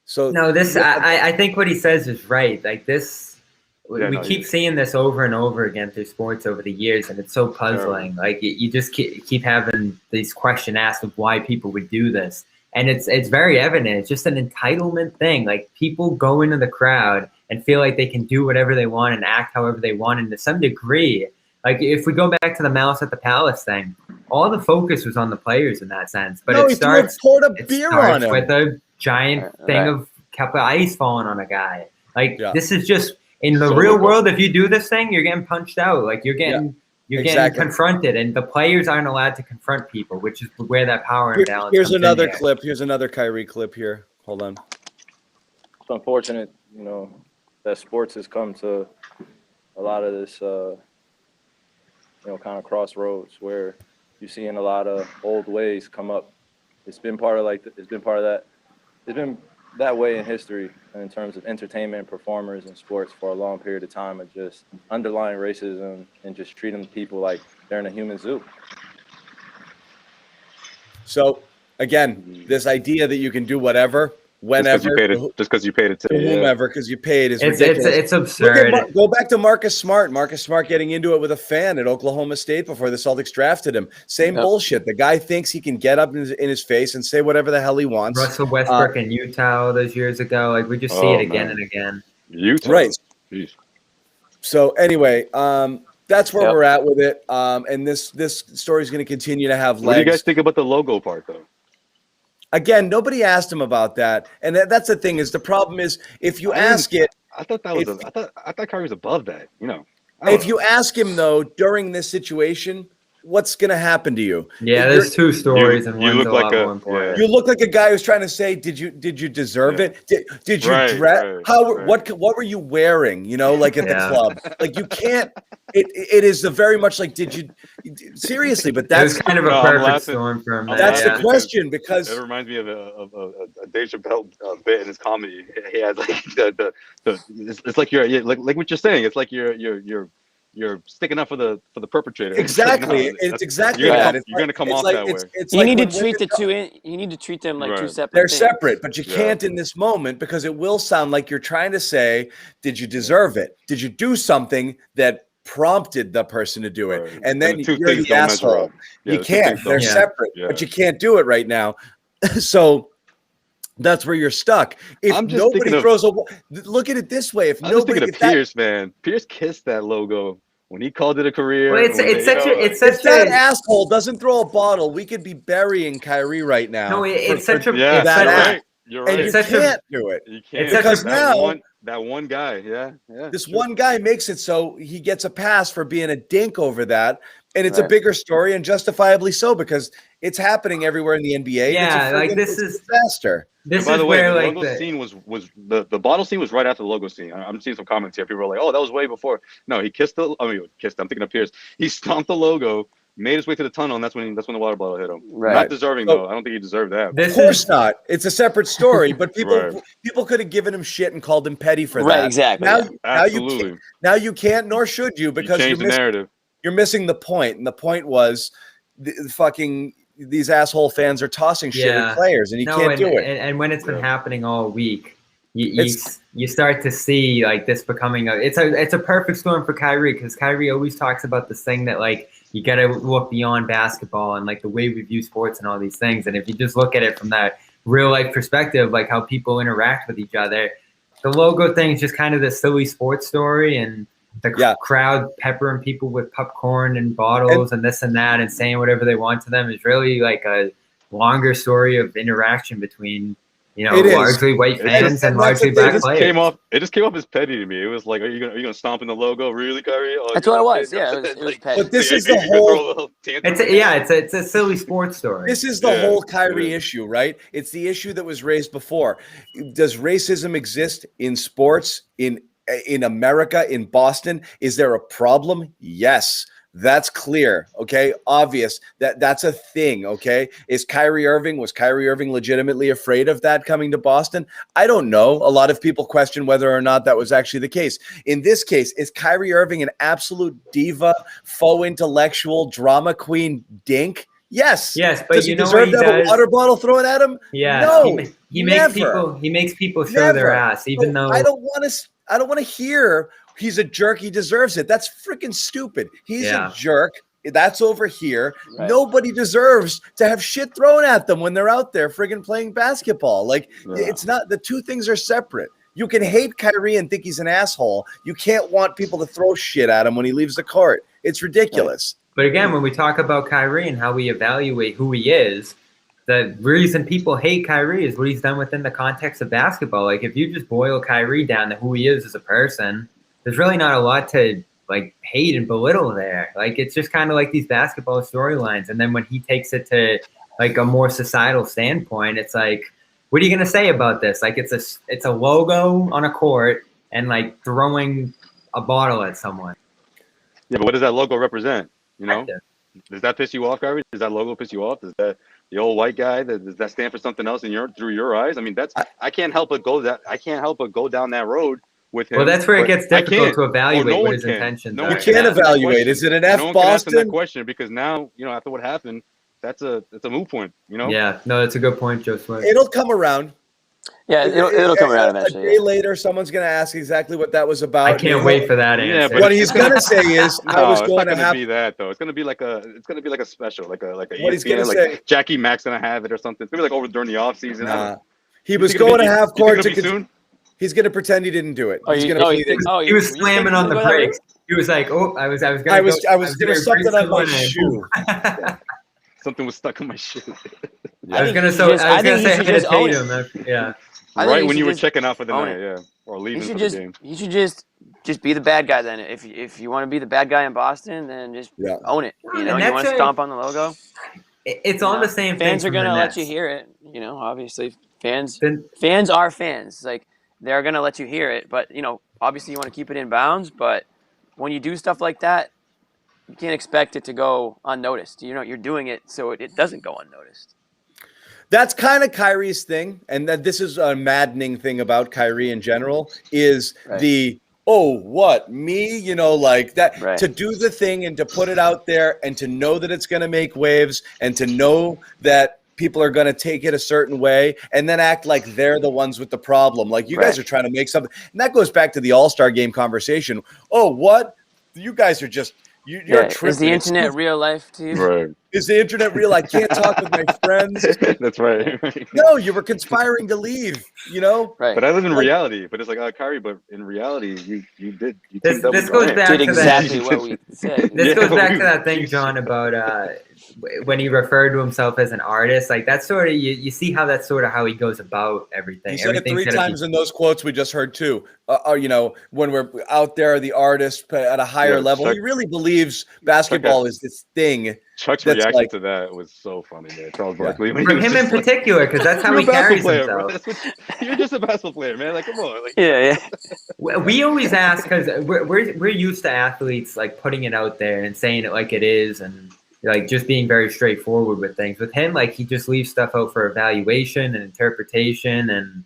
Speaker 1: So
Speaker 3: no, I think what he says is right. Like this. We keep seeing this over and over again through sports over the years, and it's so puzzling. Like you just keep having these questions asked of why people would do this, and it's very evident. It's just an entitlement thing. Like people go into the crowd and feel like they can do whatever they want and act however they want, and to some degree, like if we go back to the Malice at the Palace thing, all the focus was on the players in that sense. But it starts
Speaker 1: poured a beer on him
Speaker 3: with a giant thing of cup of ice falling on a guy. Like this is just. In the real world, if you do this thing, you're getting punched out. Like you're getting confronted, and the players aren't allowed to confront people, which is where that power imbalance.
Speaker 1: Here's another clip. Here's another Kyrie clip here. Hold on.
Speaker 8: It's unfortunate, that sports has come to a lot of this, kind of crossroads where you're seeing a lot of old ways come up. It's been part of that. It's been that way in history in terms of entertainment, performers, and sports for a long period of time of just underlying racism and just treating people like they're in a human zoo.
Speaker 1: So again, this idea that you can do whatever, whenever,
Speaker 6: just because you paid it to
Speaker 1: whomever, because you paid is ridiculous.
Speaker 3: It's absurd.
Speaker 1: Go back to Marcus Smart. Marcus Smart getting into it with a fan at Oklahoma State before the Celtics drafted him. Same bullshit. The guy thinks he can get up in his face and say whatever the hell he wants.
Speaker 3: Russell Westbrook in Utah those years ago. Like we just see it again and again.
Speaker 6: Utah.
Speaker 1: Right.
Speaker 6: Jeez.
Speaker 1: So anyway, that's where we're at with it. And this story is going to continue to have legs.
Speaker 6: What do you guys think about the logo part, though?
Speaker 1: Again, nobody asked him about that, and that's the thing. Is the problem is if you ask it,
Speaker 6: I thought that was I thought Kyrie was above that.
Speaker 1: If you ask him though during this situation, what's going to happen to you?
Speaker 3: Yeah, there's two stories, and one's a lot more important.
Speaker 1: You look like a guy who's trying to say, "Did you deserve it? Did you dress?
Speaker 6: Right.
Speaker 1: What were you wearing? Like at the club? Like you can't. It is very much like Seriously, but
Speaker 3: It was
Speaker 1: that's
Speaker 3: kind of a
Speaker 6: No, I'm
Speaker 3: perfect
Speaker 6: laughing.
Speaker 3: storm for him.
Speaker 6: I'm
Speaker 3: there,
Speaker 1: that's
Speaker 6: laughing
Speaker 1: the
Speaker 3: yeah.
Speaker 1: question
Speaker 6: It
Speaker 1: because
Speaker 6: reminds me of a Dave Chappelle bit in his comedy. He has like it's like like what you're saying. It's like you're sticking up for the perpetrator. It's like,
Speaker 1: exactly,
Speaker 6: no,
Speaker 1: it's
Speaker 6: that's,
Speaker 1: exactly
Speaker 6: you're gonna
Speaker 1: that.
Speaker 6: come you're gonna come
Speaker 1: It's
Speaker 6: off
Speaker 1: like
Speaker 6: that way.
Speaker 1: it's
Speaker 2: You
Speaker 1: like
Speaker 2: need to
Speaker 1: when
Speaker 2: treat
Speaker 1: women
Speaker 2: you need to treat them like two
Speaker 6: Right.
Speaker 2: separate
Speaker 1: they're
Speaker 2: things.
Speaker 1: separate, but you
Speaker 6: Yeah.
Speaker 1: can't in this moment because it will sound like you're trying to say, did you deserve it? Did you do something that prompted the person to do it?
Speaker 6: Right.
Speaker 1: And then
Speaker 6: the two
Speaker 1: you're
Speaker 6: things
Speaker 1: the
Speaker 6: don't measure
Speaker 1: asshole.
Speaker 6: up. Yeah,
Speaker 1: You
Speaker 6: the two things
Speaker 1: can't. They're
Speaker 6: don't.
Speaker 3: Yeah.
Speaker 1: separate,
Speaker 6: Yeah.
Speaker 1: but you can't do it right now. So that's where you're stuck. If
Speaker 6: I'm just thinking
Speaker 1: nobody
Speaker 6: of
Speaker 1: throws a look at it this way, if
Speaker 6: I'm just thinking
Speaker 1: nobody
Speaker 6: of
Speaker 1: if that
Speaker 6: Pierce, man. Pierce kissed that logo when he called it a career.
Speaker 3: Well, it's
Speaker 6: when
Speaker 3: it's
Speaker 6: they, you
Speaker 3: such
Speaker 6: know,
Speaker 3: a it's
Speaker 6: like,
Speaker 1: if
Speaker 3: such
Speaker 1: that
Speaker 3: a
Speaker 1: asshole doesn't throw a bottle, we could be burying Kyrie right now.
Speaker 3: no. It's
Speaker 1: for
Speaker 3: such a
Speaker 6: yeah,
Speaker 3: it's
Speaker 1: that
Speaker 3: such
Speaker 6: you're
Speaker 3: a
Speaker 1: act.
Speaker 6: right. You're
Speaker 1: And
Speaker 6: right.
Speaker 1: you
Speaker 3: it's such a
Speaker 1: can't do it.
Speaker 6: You
Speaker 3: it's
Speaker 6: can't.
Speaker 3: such a
Speaker 1: Because now
Speaker 6: That one guy. Yeah, yeah.
Speaker 1: this
Speaker 6: True.
Speaker 1: one guy makes it so he gets a pass for being a dink over that. And it's a
Speaker 2: Right.
Speaker 1: bigger story and justifiably so because it's happening everywhere in the NBA. And
Speaker 3: yeah. Like
Speaker 1: it's a
Speaker 3: this
Speaker 1: disaster.
Speaker 6: And
Speaker 3: this
Speaker 6: by
Speaker 3: is
Speaker 6: the way,
Speaker 3: where
Speaker 6: the
Speaker 3: like
Speaker 6: logo
Speaker 3: the
Speaker 6: scene was the bottle scene was right after the logo scene. I'm seeing some comments here. People are like, "Oh, that was way before." No, he kissed the. I mean, kissed. I'm thinking of Pierce. He stomped the logo, made his way to the tunnel, and that's when the water bottle hit him.
Speaker 2: Right.
Speaker 6: Not deserving
Speaker 1: So-
Speaker 6: though. I don't think he deserved that.
Speaker 1: Of
Speaker 3: this
Speaker 1: course
Speaker 3: is
Speaker 1: not. It's a separate story, but
Speaker 6: Right.
Speaker 1: people could have given him shit and called him petty for
Speaker 2: Right,
Speaker 1: that.
Speaker 2: exactly,
Speaker 1: Now,
Speaker 2: yeah.
Speaker 6: Absolutely.
Speaker 1: now you can't, nor should you,
Speaker 6: You
Speaker 1: because
Speaker 6: changed the narrative.
Speaker 1: you're missing the point. And the point was the fucking these asshole fans are tossing shit at
Speaker 3: Yeah.
Speaker 1: players, and you
Speaker 3: no,
Speaker 1: can't
Speaker 3: and,
Speaker 1: do it.
Speaker 3: and when it's been
Speaker 6: Yeah.
Speaker 3: happening all week,
Speaker 1: It's-
Speaker 3: you start to see like this becoming it's a perfect storm for Kyrie because Kyrie always talks about this thing that like you got to look beyond basketball and like the way we view sports and all these things. And if you just look at it from that real life perspective, like how people interact with each other, the logo thing is just kind of this silly sports story and the
Speaker 1: Yeah.
Speaker 3: crowd peppering people with popcorn and bottles and this and that and saying whatever they want to them is really like a longer story of interaction between, you know,
Speaker 1: It is.
Speaker 3: largely white
Speaker 6: It
Speaker 3: fans
Speaker 6: just-
Speaker 3: and
Speaker 1: and that's
Speaker 3: largely
Speaker 1: the thing,
Speaker 3: black
Speaker 6: It
Speaker 3: players.
Speaker 6: just came off as petty to me. It was like, are you gonna stomp in the logo? Really, Kyrie? Oh,
Speaker 2: That's
Speaker 6: you're
Speaker 2: what it
Speaker 6: not
Speaker 2: was.
Speaker 6: big?
Speaker 2: Yeah, it was petty.
Speaker 1: But this
Speaker 6: Are
Speaker 1: is
Speaker 6: you
Speaker 1: the
Speaker 6: gonna throw
Speaker 1: whole.
Speaker 6: a little tantrum
Speaker 3: It's a,
Speaker 6: again?
Speaker 3: yeah, it's a silly sports story.
Speaker 1: This is the
Speaker 6: Yeah,
Speaker 1: whole
Speaker 6: it
Speaker 1: Kyrie
Speaker 6: is.
Speaker 1: issue, right? It's the issue that was raised before. Does racism exist in sports in America, in Boston? Is there a problem? Yes. That's clear. Okay. Obvious that's a thing. Okay. Was Kyrie Irving legitimately afraid of that coming to Boston? I don't know. A lot of people question whether or not that was actually the case. In this case, is Kyrie Irving an absolute diva, faux intellectual, drama queen dink? Yes.
Speaker 3: Yes, but
Speaker 1: Does
Speaker 3: you
Speaker 1: he
Speaker 3: know
Speaker 1: deserve
Speaker 3: what he
Speaker 1: to have a
Speaker 3: does?
Speaker 1: water bottle thrown at him?
Speaker 3: Yeah,
Speaker 1: No.
Speaker 3: he makes
Speaker 1: never.
Speaker 3: people show their
Speaker 1: Never.
Speaker 3: ass, even
Speaker 1: So
Speaker 3: though
Speaker 1: I don't want to hear he's a jerk. He deserves it. That's freaking stupid. He's
Speaker 3: Yeah.
Speaker 1: a jerk. That's over here.
Speaker 2: Right.
Speaker 1: Nobody deserves to have shit thrown at them when they're out there friggin' playing basketball. Like
Speaker 6: Yeah.
Speaker 1: it's not, the two things are separate. You can hate Kyrie and think he's an asshole. You can't want people to throw shit at him when he leaves the court. It's ridiculous.
Speaker 3: But again, when we talk about Kyrie and how we evaluate who he is, the reason people hate Kyrie is what he's done within the context of basketball. Like if you just boil Kyrie down to who he is as a person, there's really not a lot to like hate and belittle there. Like it's just kind of like these basketball storylines. And then when he takes it to like a more societal standpoint, it's like, what are you gonna say about this? Like it's a logo on a court and like throwing a bottle at someone.
Speaker 6: Yeah, but what does that logo represent? You know, does that piss you off, Kyrie? Does that logo piss you off? Does that the old white guy? Does that stand for something else through your eyes? I mean, I can't help but go down that road with him.
Speaker 3: Well, that's where it
Speaker 6: but
Speaker 3: gets
Speaker 6: I
Speaker 3: difficult
Speaker 6: can't.
Speaker 3: to evaluate
Speaker 6: no
Speaker 3: what
Speaker 6: one
Speaker 3: his
Speaker 6: can.
Speaker 3: intentions
Speaker 6: No
Speaker 3: are.
Speaker 6: one
Speaker 1: You can't
Speaker 6: ask him that
Speaker 1: evaluate.
Speaker 6: question.
Speaker 1: Is it an F
Speaker 6: No one can ask him that
Speaker 1: Boston?
Speaker 6: question because now, after what happened, that's a moot point.
Speaker 3: Yeah, no, that's a good point, Joe Sweat.
Speaker 1: It'll come around.
Speaker 2: Yeah, it'll come around eventually.
Speaker 1: A day later, someone's going to ask exactly what that was about.
Speaker 3: I can't wait for that
Speaker 6: Yeah,
Speaker 3: answer.
Speaker 6: but
Speaker 1: What he's going to say is, I was
Speaker 6: it's
Speaker 1: going
Speaker 6: not
Speaker 1: to
Speaker 6: gonna
Speaker 1: have.
Speaker 6: be that though. It's gonna be like a special, like a
Speaker 1: What he's gonna
Speaker 6: ESPN, like
Speaker 1: say-
Speaker 6: Jackie Mack's gonna have it or something. It's gonna be like over during the off season.
Speaker 1: Nah. He was going to have
Speaker 6: court
Speaker 1: court to.
Speaker 6: soon.
Speaker 1: He's going to pretend he didn't do it. He's going to.
Speaker 3: He was slamming on the brakes. He was like, "Oh, I was going to
Speaker 1: I was going to something on my shoe.
Speaker 6: Something was stuck on my shoe.
Speaker 3: I was
Speaker 2: think
Speaker 3: going
Speaker 2: he
Speaker 3: to
Speaker 2: should just- I think
Speaker 3: say
Speaker 2: he should
Speaker 3: hey to
Speaker 2: just own it.
Speaker 3: Tatum. Yeah.
Speaker 2: I think
Speaker 6: Right
Speaker 2: he
Speaker 6: when
Speaker 2: should
Speaker 6: you were
Speaker 2: just
Speaker 6: checking out for the
Speaker 2: own
Speaker 6: night,
Speaker 2: it.
Speaker 6: yeah, or
Speaker 2: He
Speaker 6: leaving
Speaker 2: should
Speaker 6: for
Speaker 2: just
Speaker 6: the game.
Speaker 2: he should just be the bad guy then. If you want to be the bad guy in Boston, then just own it. You know,
Speaker 3: And
Speaker 2: you want
Speaker 3: that's
Speaker 2: to stomp on the logo.
Speaker 3: It's on the same thing.
Speaker 2: Fans are
Speaker 3: from
Speaker 2: gonna
Speaker 3: the
Speaker 2: let
Speaker 3: Nets.
Speaker 2: you hear it. You know, obviously fans
Speaker 3: Then-
Speaker 2: are fans. Like they're gonna let you hear it, but you know, obviously you want to keep it in bounds. But when you do stuff like that, you can't expect it to go unnoticed. You're doing it so it doesn't go unnoticed.
Speaker 1: That's kind of Kyrie's thing, and that this is a maddening thing about Kyrie in general is the what me, like that to do the thing and to put it out there and to know that it's going to make waves and to know that people are going to take it a certain way and then act like they're the ones with the problem. Like you guys are trying to make something, and that goes back to the All-Star game conversation. Oh, what? You guys are just you're tripping.
Speaker 2: Is the internet real life to you?
Speaker 6: Right.
Speaker 1: Is the internet real? I can't talk with my friends.
Speaker 6: That's right.
Speaker 1: No, you were conspiring to leave,
Speaker 2: Right.
Speaker 6: But I live in reality. But it's like, Kyrie, but in reality, you did. You
Speaker 3: This goes back to
Speaker 2: exactly what we said.
Speaker 3: This goes back to that thing, John, about when he referred to himself as an artist. Like that's sort of you see how that's sort of how he goes about everything.
Speaker 1: He said it 3 times in those quotes we just heard too. When we're out there, the artist at a higher level, he really believes basketball is this thing.
Speaker 6: Chuck's reaction to that was so funny, man. Charles Barkley.
Speaker 3: From him in particular, because that's how he carries himself.
Speaker 6: You're just a basketball player, man. Like, come on. Like,
Speaker 2: yeah.
Speaker 3: We always ask because we're used to athletes like putting it out there and saying it like it is, and like just being very straightforward with things. With him, like he just leaves stuff out for evaluation and interpretation, and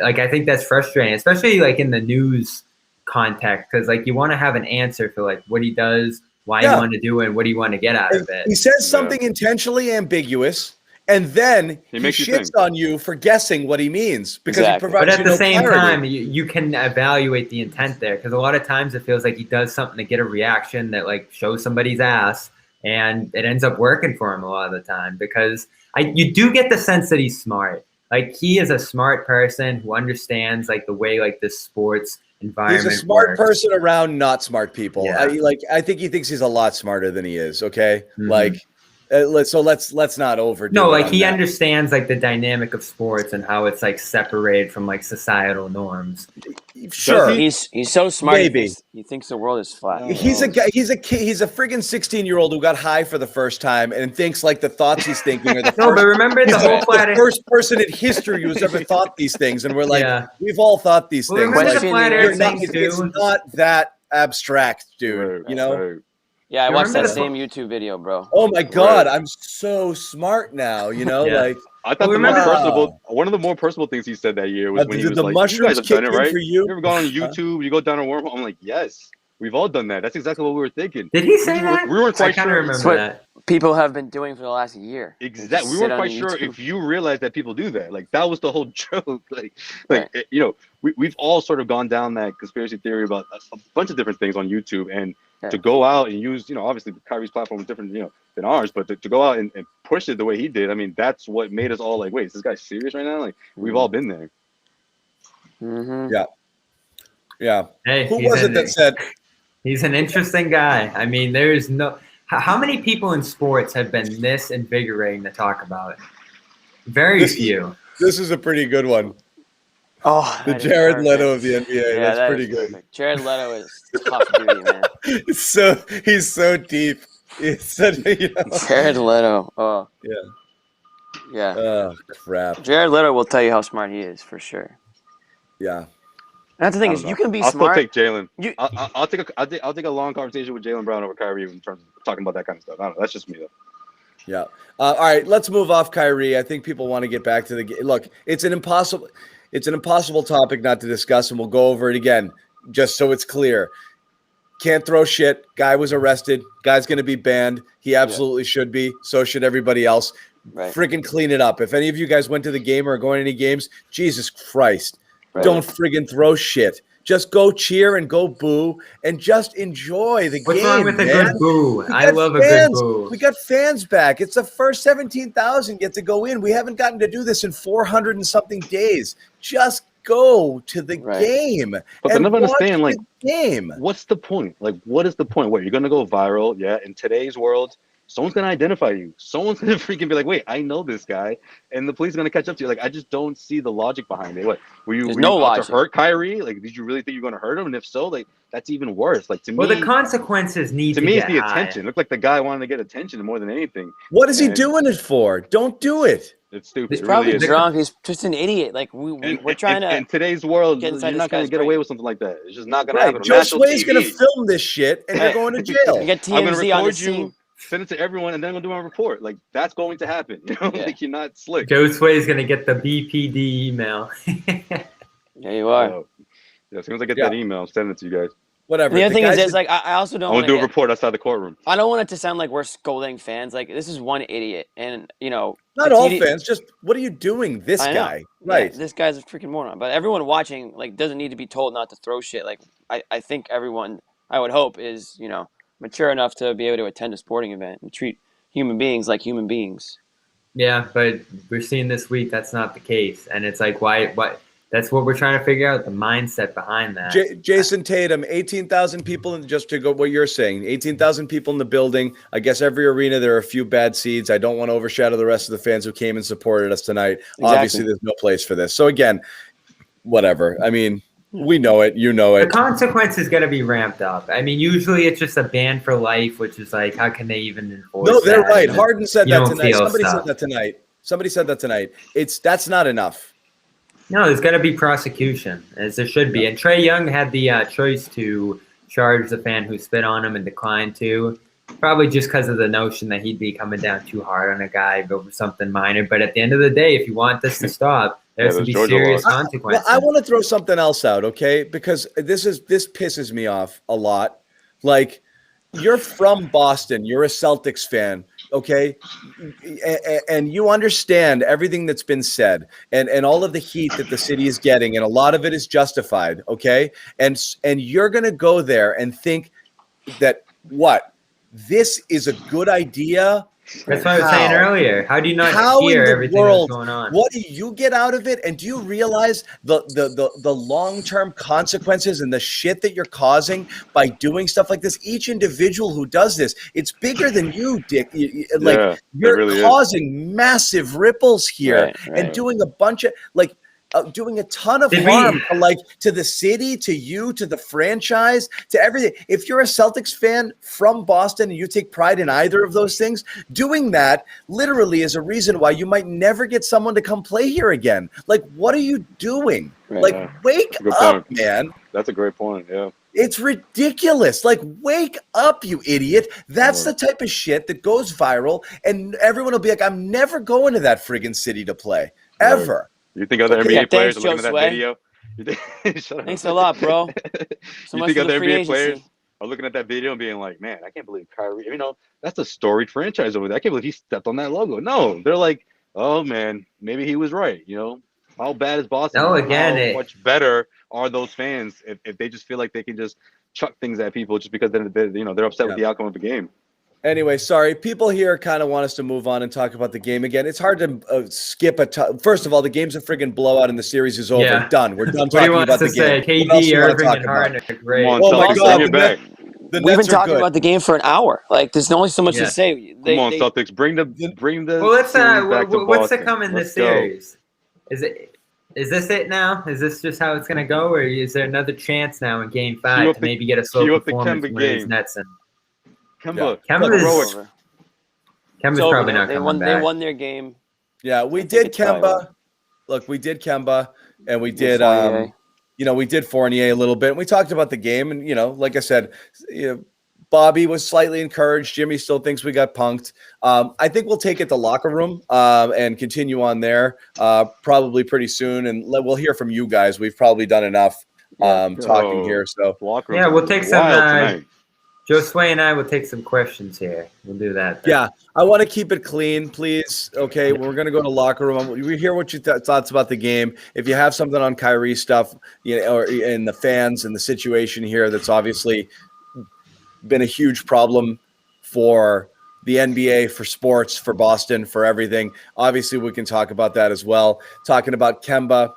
Speaker 3: like I think that's frustrating, especially like in the news context, because like you want to have an answer for like what he does. Why you want to do it and what do you want to get out of it?
Speaker 1: He says something intentionally ambiguous, and then he shits on you for guessing what he means because he provides.
Speaker 3: But at the same time, you can evaluate the intent there, because a lot of times it feels like he does something to get a reaction that like shows somebody's ass, and it ends up working for him a lot of the time because you do get the sense that he's smart. Like he is a smart person who understands like the way like this sports environment.
Speaker 1: He's a smart person around not smart people. I think he thinks he's a lot smarter than he is. Okay, like let's not overdo.
Speaker 3: No, like he understands like the dynamic of sports and how it's like separated from like societal norms.
Speaker 1: Sure,
Speaker 2: he's so smart. Maybe he thinks the world is flat.
Speaker 1: He's a guy. He's a kid. He's a friggin' 16-year-old who got high for the first time and thinks like the thoughts he's thinking are the
Speaker 3: no. But remember the whole
Speaker 1: the first person in history who's ever thought these things, and we're like, we've all thought these things.
Speaker 3: Like,
Speaker 1: it's not that abstract, dude.
Speaker 2: Yeah, I watched that same YouTube video, bro.
Speaker 1: Oh my God, I'm so smart now. Like
Speaker 6: I thought one of the more personal things he said that year was when he was like, "You guys have done it, right? You ever gone on YouTube? You go down a wormhole." I'm like, "Yes, we've all done that." That's exactly what we were thinking.
Speaker 3: Did he say that?
Speaker 6: We weren't quite sure.
Speaker 3: I kind of remember that.
Speaker 2: People have been doing for the last year.
Speaker 6: Exactly. We weren't quite sure if you realized that people do that. Like that was the whole joke. We've all sort of gone down that conspiracy theory about a bunch of different things on YouTube, and to go out and use, obviously Kyrie's platform is different, than ours, but to go out and push it the way he did, I mean, that's what made us all like, wait, is this guy serious right now? Like we've all been there.
Speaker 1: Yeah.
Speaker 3: Hey,
Speaker 1: who was it that said?
Speaker 3: He's an interesting guy. I mean, there's no. How many people in sports have been this invigorating to talk about? Very few.
Speaker 1: This is a pretty good one.
Speaker 2: Oh,
Speaker 1: the Jared Leto of the NBA.
Speaker 2: Yeah,
Speaker 1: that's pretty good.
Speaker 2: Perfect. Jared Leto is tough duty, man.
Speaker 1: He's so deep. It's such
Speaker 2: Jared Leto. Oh. Yeah.
Speaker 1: Oh crap.
Speaker 2: Jared Leto will tell you how smart he is for sure.
Speaker 1: Yeah.
Speaker 2: That's the thing is, you can be
Speaker 6: I'll
Speaker 2: smart.
Speaker 6: I'll still take Jalen. I'll take a long conversation with Jalen Brown over Kyrie in terms of talking about that kind of stuff. I don't know. That's just me though.
Speaker 1: Yeah. All right. Let's move off Kyrie. I think people want to get back to the game. Look, it's an impossible topic not to discuss, and we'll go over it again just so it's clear. Can't throw shit. Guy was arrested. Guy's going to be banned. He absolutely should be. So should everybody else.
Speaker 2: Right.
Speaker 1: Friggin' clean it up. If any of you guys went to the game or are going to any games, Jesus Christ. Right. Don't friggin' throw shit. Just go cheer and go boo and just enjoy the game.
Speaker 3: What's wrong with a good boo? I love
Speaker 1: fans.
Speaker 3: A good boo.
Speaker 1: We got fans back. It's the first 17,000 get to go in. We haven't gotten to do this in 400 and something days. Just go to the game.
Speaker 6: But I never understand, like,
Speaker 1: game.
Speaker 6: What's the point? Like, what is the point? What, you're going to go viral? Yeah, in today's world, someone's going to identify you. Someone's going to freaking be like, wait, I know this guy. And the police are going to catch up to you. Like, I just don't see the logic behind it. What, were you out to hurt Kyrie? Like, did you really think you were going to hurt him? And if so, like, that's even worse. Like, to me.
Speaker 3: Well, the consequences need to me,
Speaker 6: it's the attention. It looked like the guy wanted to get attention more than anything.
Speaker 1: What is he doing it for? Don't do it.
Speaker 6: It's stupid.
Speaker 2: He's
Speaker 6: It
Speaker 2: probably
Speaker 6: really is.
Speaker 2: drunk. He's just an idiot. Like we're trying to.
Speaker 6: In today's world,
Speaker 2: get
Speaker 6: you're
Speaker 2: inside
Speaker 6: not
Speaker 2: this
Speaker 6: going
Speaker 2: guy's
Speaker 6: to get away
Speaker 2: brain.
Speaker 6: with something like that. It's just not going to
Speaker 1: Right.
Speaker 6: happen. On
Speaker 1: Joe
Speaker 6: national
Speaker 1: Sway's going to
Speaker 6: TV,
Speaker 1: film this shit, and you're
Speaker 2: Hey.
Speaker 1: going to
Speaker 2: You
Speaker 1: jail.
Speaker 2: get
Speaker 6: I'm going to
Speaker 2: TMZ on the
Speaker 6: record
Speaker 2: scene.
Speaker 6: you, send it to everyone, and then I'm going to do my report. Like, that's going to happen. You know,
Speaker 2: Yeah.
Speaker 6: like you're not slick.
Speaker 3: Joe Sway is gonna get the BPD email.
Speaker 2: Yeah, you are.
Speaker 6: Yeah, as soon as I get
Speaker 1: Yeah.
Speaker 6: that email, I'm sending it to you guys.
Speaker 1: Whatever.
Speaker 2: The other thing is
Speaker 1: guys
Speaker 2: this,
Speaker 1: that-
Speaker 2: like, I also
Speaker 6: I'm
Speaker 2: don't
Speaker 6: going
Speaker 2: want
Speaker 6: to do a
Speaker 2: to.
Speaker 6: report outside the courtroom.
Speaker 2: I don't want it to sound like we're scolding fans. Like this is one idiot, and
Speaker 1: not
Speaker 2: the
Speaker 1: all
Speaker 2: TD
Speaker 1: fans. Just what are you doing? This
Speaker 2: I know.
Speaker 1: guy,
Speaker 2: Yeah,
Speaker 1: right?
Speaker 2: this guy's a freaking moron. But everyone watching like doesn't need to be told not to throw shit. Like I think everyone, I would hope, is mature enough to be able to attend a sporting event and treat human beings like human beings.
Speaker 3: Yeah, but we're seeing this week that's not the case, and it's like why? That's what we're trying to figure out, the mindset behind that.
Speaker 1: Jason Tatum, 18,000 people, just to go what you're saying, 18,000 people in the building. I guess every arena there are a few bad seeds. I don't want to overshadow the rest of the fans who came and supported us tonight.
Speaker 2: Exactly.
Speaker 1: Obviously, there's no place for this. So again, whatever. I mean, we know it. You know
Speaker 3: The
Speaker 1: it.
Speaker 3: consequence is going to be ramped up. I mean, usually it's just a ban for life, which is like, how can they even enforce
Speaker 1: No, they're
Speaker 3: that?
Speaker 1: right.
Speaker 3: And
Speaker 1: Harden said
Speaker 3: you
Speaker 1: that
Speaker 3: don't
Speaker 1: tonight.
Speaker 3: feel
Speaker 1: Somebody
Speaker 3: stuff.
Speaker 1: said that tonight. That's not enough.
Speaker 3: No, there's going to be prosecution, as there should be. And Trae Young had the choice to charge the fan who spit on him and declined to, probably just because of the notion that he'd be coming down too hard on a guy over something minor. But at the end of the day, if you want this to stop, there has to be
Speaker 6: Georgia
Speaker 3: serious
Speaker 6: laws.
Speaker 3: consequences.
Speaker 1: Well, I want to throw something else out, okay? Because this pisses me off a lot. Like, you're from Boston, you're a Celtics fan, okay? And you understand everything that's been said and all of the heat that the city is getting, and a lot of it is justified, okay? And you're going to go there and think that this is a good idea.
Speaker 3: That's what I was saying earlier. How do you not hear everything that's going on?
Speaker 1: What do you get out of it? And do you realize the long-term consequences and the shit that you're causing by doing stuff like this? Each individual who does this, it's bigger than you, Dick. Like, you're
Speaker 6: really
Speaker 1: causing massive ripples here and doing a bunch of doing a ton of harm to the city, to you, to the franchise, to everything. If you're a Celtics fan from Boston and you take pride in either of those things, doing that literally is a reason why you might never get someone to come play here again. Like, what are you doing? Wake up, man.
Speaker 6: That's a great point. Yeah.
Speaker 1: It's ridiculous. Like, wake up, you idiot. That's the type of shit that goes viral, and everyone will be like, I'm never going to that friggin' city to play, ever.
Speaker 6: You think other NBA players are looking at that video?
Speaker 2: Thanks a lot, bro. So
Speaker 6: you think other NBA players are looking at that video and being like, man, I can't believe Kyrie, that's a storied franchise over there. I can't believe he stepped on that logo. No, they're like, oh, man, maybe he was right. How bad is Boston?
Speaker 3: No, again,
Speaker 6: how much better are those fans if they just feel like they can just chuck things at people just because they're upset with the outcome of the game?
Speaker 1: Anyway, sorry. People here kind of want us to move on and talk about the game again. It's hard to skip first of all, the game's a friggin' blowout and the series is over.
Speaker 3: Yeah.
Speaker 1: Done. We're done
Speaker 3: What do you
Speaker 1: talking
Speaker 3: want
Speaker 1: about
Speaker 3: to
Speaker 1: the
Speaker 3: say?
Speaker 1: game. What else
Speaker 3: KD,
Speaker 1: you wanna
Speaker 3: Irving,
Speaker 1: talk
Speaker 3: and
Speaker 1: about?
Speaker 3: Harden are great.
Speaker 6: Come on,
Speaker 1: Oh my
Speaker 6: Celtics,
Speaker 1: God,
Speaker 6: bring it back.
Speaker 1: The
Speaker 2: We've been
Speaker 1: Nets are
Speaker 2: talking
Speaker 1: good.
Speaker 2: about the game for an hour. Like, there's only so much to say.
Speaker 6: Come on, Celtics, bring the
Speaker 3: Well, let's
Speaker 6: series back to
Speaker 3: what's to
Speaker 6: Boston.
Speaker 3: come in this
Speaker 6: Let's go.
Speaker 3: series? Is this it now? Is this just how it's going to go, or is there another chance now in Game 5 to maybe get a slow
Speaker 6: cue up the
Speaker 3: performance
Speaker 6: Kemba
Speaker 3: from these
Speaker 6: game.
Speaker 3: Nets?
Speaker 6: Kemba,
Speaker 3: Kemba's probably not
Speaker 2: they
Speaker 3: coming
Speaker 2: won,
Speaker 3: back.
Speaker 2: They won their game.
Speaker 1: Yeah, we did Kemba. Look, we did Kemba, and we did we did Fournier a little bit. And we talked about the game, and like I said, Bobby was slightly encouraged. Jimmy still thinks we got punked. I think we'll take it to locker room and continue on there probably pretty soon, and we'll hear from you guys. We've probably done enough talking here. So
Speaker 3: yeah, we'll take some. Joe Sway and I will take some questions here. We'll do that. Then.
Speaker 1: Yeah, I want to keep it clean, please. Okay, we're going to go to locker room. We hear what you thoughts about the game. If you have something on Kyrie stuff, or in the fans and the situation here, that's obviously been a huge problem for the NBA, for sports, for Boston, for everything. Obviously, we can talk about that as well. Talking about Kemba,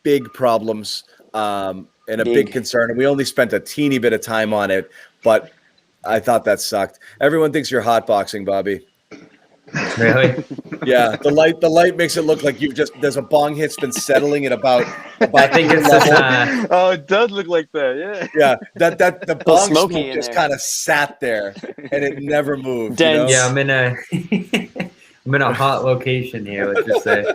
Speaker 1: big problems and a big concern. And we only spent a teeny bit of time on it, but I thought that sucked. Everyone thinks you're hotboxing, Bobby.
Speaker 3: Really?
Speaker 1: Yeah, the light makes it look like there's a bong hit's been settling at about
Speaker 3: I think it's just,
Speaker 6: oh, it does look like that. Yeah.
Speaker 1: Yeah, that the bong
Speaker 2: smoky
Speaker 1: smoke
Speaker 2: in
Speaker 1: just
Speaker 2: there.
Speaker 1: kind of sat there and it never moved.
Speaker 2: Dense.
Speaker 3: yeah, I'm in a I'm in a hot location here. Let's just say.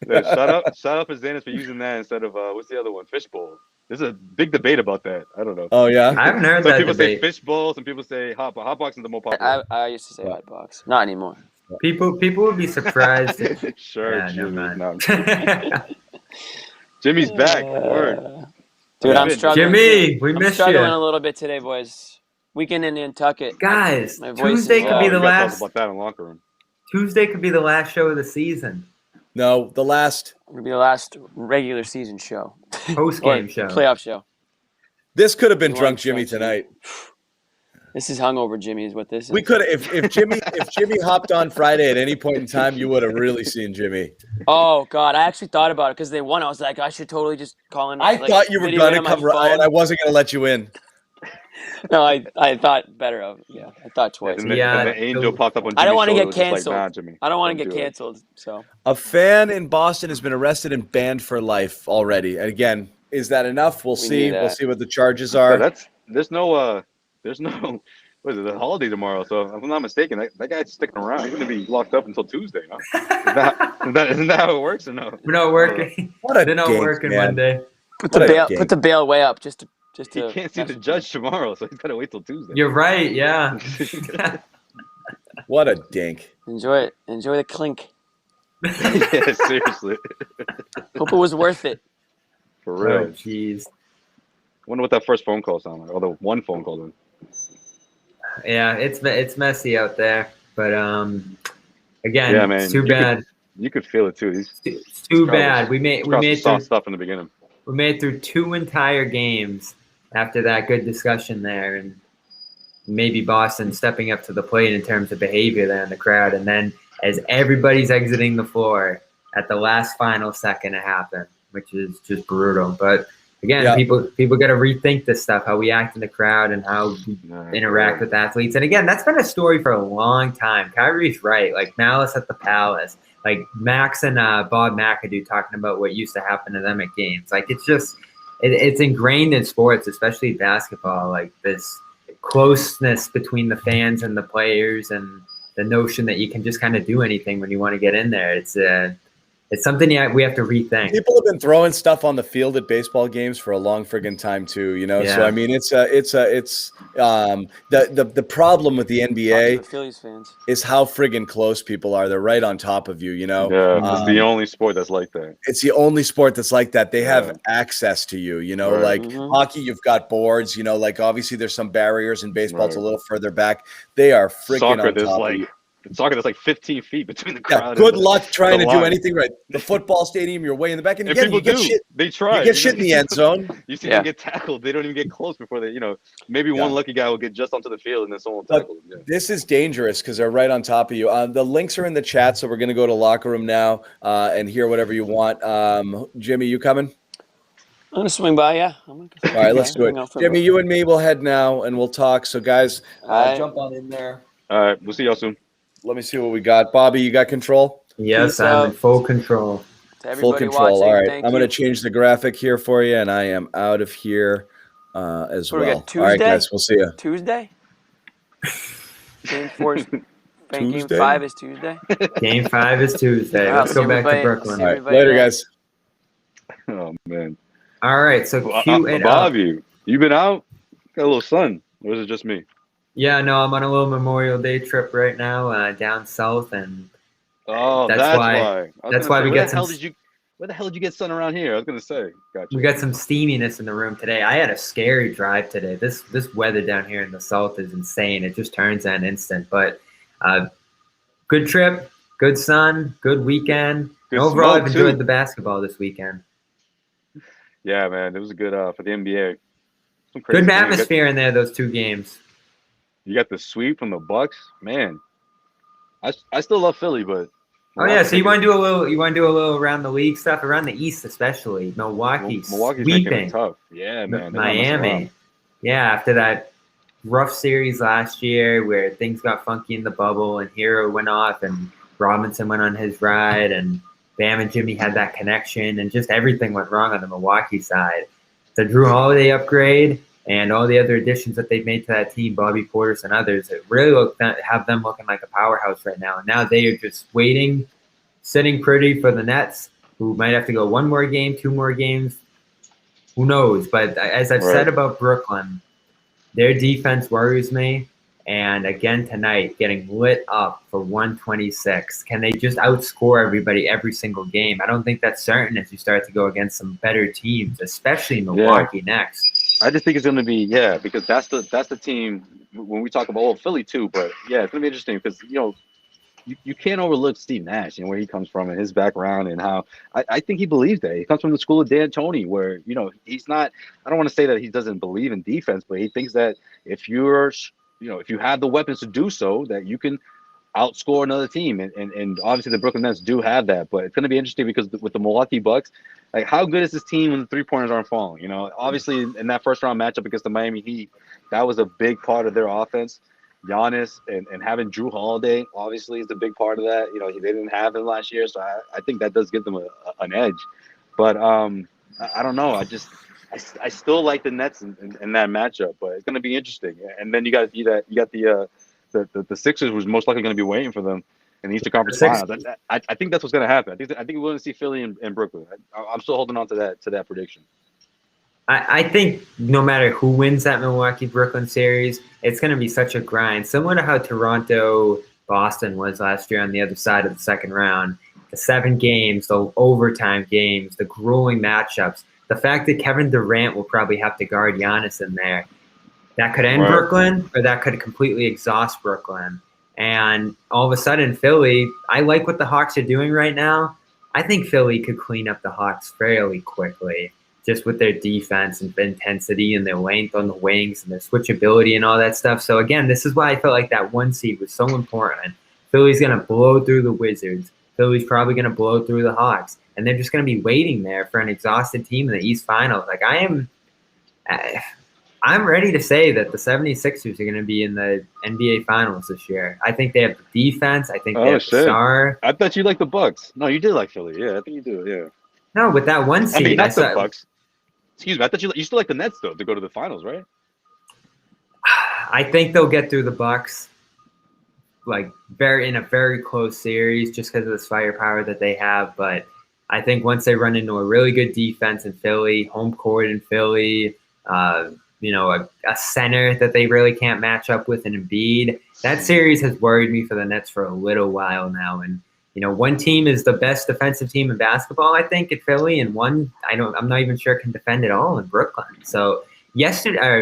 Speaker 6: Yeah, shout out for Xanis for using that instead of what's the other one? Fishbowl. There's a big debate about that. I don't know.
Speaker 1: Oh yeah.
Speaker 3: I haven't heard
Speaker 6: Some
Speaker 3: that
Speaker 6: people say
Speaker 3: debate.
Speaker 6: fishbowl. Some people say hot box. Hot box is the more popular.
Speaker 2: I used to say hot box. Not anymore.
Speaker 3: People would be surprised. If,
Speaker 6: Sure,
Speaker 3: yeah, never
Speaker 6: Jimmy.
Speaker 3: mind.
Speaker 6: No. Jimmy's back. Word.
Speaker 2: Dude, I'm
Speaker 6: Jimmy,
Speaker 2: struggling.
Speaker 3: Jimmy, we
Speaker 2: I'm
Speaker 3: miss
Speaker 2: struggling
Speaker 3: you.
Speaker 2: a little bit today, boys. Weekend in Nantucket.
Speaker 3: Guys,
Speaker 2: My voice
Speaker 3: Tuesday
Speaker 2: is
Speaker 3: could be
Speaker 6: Oh,
Speaker 3: the
Speaker 6: we gotta
Speaker 3: last.
Speaker 6: talk about that in the locker room.
Speaker 3: Tuesday could be the last show of the season.
Speaker 1: No, the last.
Speaker 2: It'll be the last regular season show.
Speaker 3: Post game show.
Speaker 2: Playoff show.
Speaker 1: This could have been
Speaker 2: You
Speaker 1: drunk
Speaker 2: want
Speaker 1: Jimmy
Speaker 2: drunk Jimmy.
Speaker 1: tonight.
Speaker 2: This is hungover Jimmy is what this is.
Speaker 1: We could have if Jimmy hopped on Friday at any point in time, you would have really seen Jimmy.
Speaker 2: Oh God, I actually thought about it because they won. I was like, I should totally just call in.
Speaker 1: I thought you were
Speaker 2: video
Speaker 1: gonna
Speaker 2: on my
Speaker 1: come right,
Speaker 2: phone.
Speaker 1: and I wasn't gonna let you in.
Speaker 2: No, I thought better of it. Yeah, I thought twice.
Speaker 6: And then,
Speaker 3: Yeah,
Speaker 6: and the angel popped up on Jimmy's
Speaker 2: I don't want to
Speaker 6: shoulder,
Speaker 2: get
Speaker 6: was just
Speaker 2: canceled.
Speaker 6: Like, nah, Jimmy,
Speaker 2: I don't want to
Speaker 6: don't
Speaker 2: get
Speaker 6: do it.
Speaker 2: canceled. So
Speaker 1: A fan in Boston has been arrested and banned for life already. And again, is that enough? We'll see.
Speaker 2: need that.
Speaker 1: We'll see what the charges
Speaker 6: Yeah,
Speaker 1: are.
Speaker 6: there's no what is it, the holiday tomorrow, so if I'm not mistaken, that guy's sticking around. He's gonna be locked up until Tuesday, no? Isn't that how it works or no?
Speaker 3: We're not working.
Speaker 1: What a
Speaker 3: They're not
Speaker 1: dink,
Speaker 3: working
Speaker 1: man.
Speaker 3: Monday.
Speaker 2: put
Speaker 1: What a
Speaker 2: the bail way up just to.
Speaker 6: He can't see the judge tomorrow, so he's gotta wait till Tuesday.
Speaker 3: You're right. Yeah.
Speaker 1: What a dink.
Speaker 2: Enjoy it. Enjoy the clink.
Speaker 6: Yeah, seriously.
Speaker 2: Hope it was worth it.
Speaker 6: For
Speaker 3: Oh,
Speaker 6: real.
Speaker 3: jeez.
Speaker 6: Wonder what that first phone call sounded like. Although one phone call then.
Speaker 3: Yeah, it's messy out there, but again,
Speaker 6: Yeah, man.
Speaker 3: it's too bad.
Speaker 6: You could feel it too.
Speaker 3: It's too bad. We made
Speaker 6: soft
Speaker 3: through,
Speaker 6: stuff in the beginning.
Speaker 3: we made through 2 entire games after that good discussion there, and maybe Boston stepping up to the plate in terms of behavior there in the crowd, and then as everybody's exiting the floor at the last final second, it happened, which is just brutal. But again,
Speaker 1: Yeah.
Speaker 3: people got to rethink this stuff, how we act in the crowd and how we interact with athletes. And again, that's been a story for a long time. Kyrie's right. Like Malice at the Palace, like Max and Bob McAdoo talking about what used to happen to them at games. Like it's just, it's ingrained in sports, especially basketball, like this closeness between the fans and the players and the notion that you can just kind of do anything when you want to get in there. It's something we have to rethink.
Speaker 1: People have been throwing stuff on the field at baseball games for a long friggin' time too, you know.
Speaker 3: Yeah.
Speaker 1: So I mean, it's the problem with the
Speaker 2: Talk to
Speaker 1: NBA
Speaker 2: the Phillies fans.
Speaker 1: is how friggin' close people are. They're right on top of you, you know.
Speaker 6: Yeah, it's the only sport that's like that.
Speaker 1: It's the only sport that's like that. They have
Speaker 6: Yeah.
Speaker 1: access to you, you know,
Speaker 6: Right.
Speaker 1: like
Speaker 2: Mhm.
Speaker 1: hockey, you've got boards, you know, like obviously there's some barriers in baseball. It's a
Speaker 6: Right.
Speaker 1: little further back. They are freaking
Speaker 6: Soccer,
Speaker 1: on
Speaker 6: there's
Speaker 1: top of
Speaker 6: like
Speaker 1: you.
Speaker 6: soccer, there's like 15 feet between the
Speaker 1: Yeah,
Speaker 6: crowd.
Speaker 1: good
Speaker 6: and
Speaker 1: luck trying
Speaker 6: the
Speaker 1: to do
Speaker 6: line.
Speaker 1: anything right. The football stadium, you're way in the back, and
Speaker 6: And
Speaker 1: again,
Speaker 6: people
Speaker 1: you get
Speaker 6: do.
Speaker 1: shit.
Speaker 6: They try.
Speaker 1: You get shit in the end zone.
Speaker 6: You see
Speaker 2: Yeah.
Speaker 6: them get tackled. They don't even get close before they, maybe one lucky guy will get just onto the field and then someone will
Speaker 1: But-
Speaker 6: tackle him. Yeah.
Speaker 1: This is dangerous because they're right on top of you. The links are in the chat, so we're going to go to locker room now and hear whatever you want. Jimmy, you coming?
Speaker 2: I'm gonna swing by. Yeah.
Speaker 1: All right, let's do it. Jimmy, you and me will head now, and we'll talk. So, guys,
Speaker 2: Alright.
Speaker 1: jump on in there.
Speaker 6: All right, we'll see y'all soon.
Speaker 1: Let me see what we got. Bobby, you got control?
Speaker 3: Yes,
Speaker 2: Peace
Speaker 3: I'm in
Speaker 2: out.
Speaker 3: full control.
Speaker 2: To
Speaker 1: Full
Speaker 2: everybody
Speaker 1: control.
Speaker 2: watching,
Speaker 1: All right,
Speaker 2: thank
Speaker 1: I'm going to
Speaker 2: you.
Speaker 1: change the graphic here for you, and I am out of here as
Speaker 2: What do we
Speaker 1: well.
Speaker 2: got,
Speaker 1: All right,
Speaker 2: Tuesday?
Speaker 1: guys, we'll see you.
Speaker 2: Tuesday. Game 4 is. Game
Speaker 1: Tuesday?
Speaker 2: 5 is Tuesday.
Speaker 3: Game 5 is Tuesday.
Speaker 2: Wow,
Speaker 3: Let's go
Speaker 2: see
Speaker 3: back to
Speaker 2: everybody-
Speaker 3: Brooklyn.
Speaker 2: see
Speaker 1: All right,
Speaker 2: everybody
Speaker 1: later,
Speaker 2: then.
Speaker 1: guys.
Speaker 6: Oh man.
Speaker 3: All right, so Q and
Speaker 6: Bob, you been out? Got a little sun, or is it just me?
Speaker 3: Yeah, no, I'm on a little Memorial Day trip right now down south, and
Speaker 6: Oh,
Speaker 3: That's
Speaker 6: that's
Speaker 3: why-
Speaker 6: why. I was
Speaker 3: that's
Speaker 6: gonna
Speaker 3: why
Speaker 6: say,
Speaker 3: we
Speaker 6: where
Speaker 3: get
Speaker 6: the hell
Speaker 3: some-
Speaker 6: Where the hell did you get sun around here? I was gonna say. Gotcha.
Speaker 3: we got some steaminess in the room today. I had a scary drive today. This weather down here in the south is insane. It just turns on instant. But good trip, good sun, good weekend.
Speaker 6: Good
Speaker 3: And overall,
Speaker 6: smoke,
Speaker 3: I've enjoyed
Speaker 6: too.
Speaker 3: the basketball this weekend.
Speaker 6: Yeah, man, it was a good for the NBA. Some crazy
Speaker 3: Good
Speaker 6: things.
Speaker 3: atmosphere in there. Those 2 games.
Speaker 6: You got the sweep from the Bucks, man. I still love Philly, but
Speaker 3: Oh yeah, so you want to do a little around the league stuff, around the East especially. Milwaukee's
Speaker 6: Milwaukee's making
Speaker 3: sweeping
Speaker 6: it tough. Yeah, man. they're not messing
Speaker 3: Miami.
Speaker 6: around.
Speaker 3: Yeah, after that rough series last year where things got funky in the bubble and Hero went off and Robinson went on his ride and Bam and Jimmy had that connection and just everything went wrong on the Milwaukee side. The Drew Holiday upgrade, and all the other additions that they've made to that team, Bobby Portis and others, it really have them looking like a powerhouse right now. And now they are just waiting, sitting pretty for the Nets, who might have to go one more game, two more games. Who knows? But as I've said about Brooklyn, their defense worries me. And again tonight, getting lit up for 126. Can they just outscore everybody every single game? I don't think that's certain as you start to go against some better teams, especially Milwaukee next.
Speaker 6: I just think it's going to be because that's the team when we talk about Philly too. But yeah, it's going to be interesting because you can't overlook Steve Nash and where he comes from and his background and how I think he believes that. He comes from the school of D'Antoni where, he's not – I don't want to say that he doesn't believe in defense, but he thinks that if you're – if you have the weapons to do so, that you can outscore another team. And obviously the Brooklyn Nets do have that. But it's going to be interesting because with the Milwaukee Bucks, like how good is this team when the three-pointers aren't falling? Obviously in that first-round matchup against the Miami Heat, that was a big part of their offense. Giannis and having Drew Holiday obviously is a big part of that. They didn't have him last year, so I think that does give them an edge. But I don't know. I still like the Nets in that matchup, but it's going to be interesting. And then you got the Sixers, who's most likely going to be waiting for them in the Eastern Conference Finals. I think that's what's going to happen. I think we're going to see Philly and Brooklyn. I'm still holding on to that prediction.
Speaker 3: I think no matter who wins that Milwaukee-Brooklyn series, it's going to be such a grind, similar to how Toronto-Boston was last year on the other side of the second round. The 7 games, the overtime games, the grueling matchups. The fact that Kevin Durant will probably have to guard Giannis in there, that could end Brooklyn, or that could completely exhaust Brooklyn. And all of a sudden, Philly, I like what the Hawks are doing right now. I think Philly could clean up the Hawks fairly quickly, just with their defense and intensity and their length on the wings and their switchability and all that stuff. So, again, this is why I felt like that 1 seed was so important. Philly's going to blow through the Wizards. Philly's probably going to blow through the Hawks. And they're just going to be waiting there for an exhausted team in the East Finals. Like, I'm ready to say that the 76ers are going to be in the NBA Finals this year. I think they have the defense. I think they have the star.
Speaker 6: I thought you liked the Bucks. No, you did like Philly. Yeah, I think you do. Yeah.
Speaker 3: No, with that 1 seed.
Speaker 6: I mean, not the Bucks. Excuse me. I thought you still like the Nets, though, to go to the finals, right?
Speaker 3: I think they'll get through the Bucks, like in a very close series, just because of this firepower that they have. But I think once they run into a really good defense in Philly, home court in Philly, a center that they really can't match up with in Embiid, that series has worried me for the Nets for a little while now. And one team is the best defensive team in basketball, I think, at Philly, and one I'm not even sure can defend at all in Brooklyn. So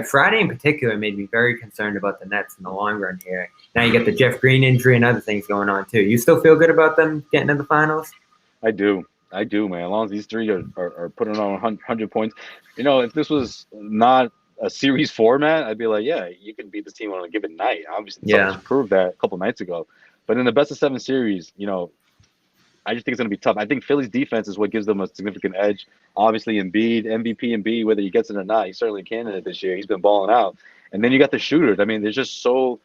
Speaker 3: Friday in particular made me very concerned about the Nets in the long run here. Now you get the Jeff Green injury and other things going on too. You still feel good about them getting to the finals?
Speaker 6: I do, man. As long as these three are putting on 100 points, if this was not a series format, I'd be like, yeah, you can beat this team on a given night. Obviously, Celtics proved that a couple nights ago. But in the best of 7 series, I just think it's going to be tough. I think Philly's defense is what gives them a significant edge. Obviously, Embiid, MVP Embiid, whether he gets it or not, he's certainly a candidate this year. He's been balling out. And then you got the shooters. I mean, they're just so,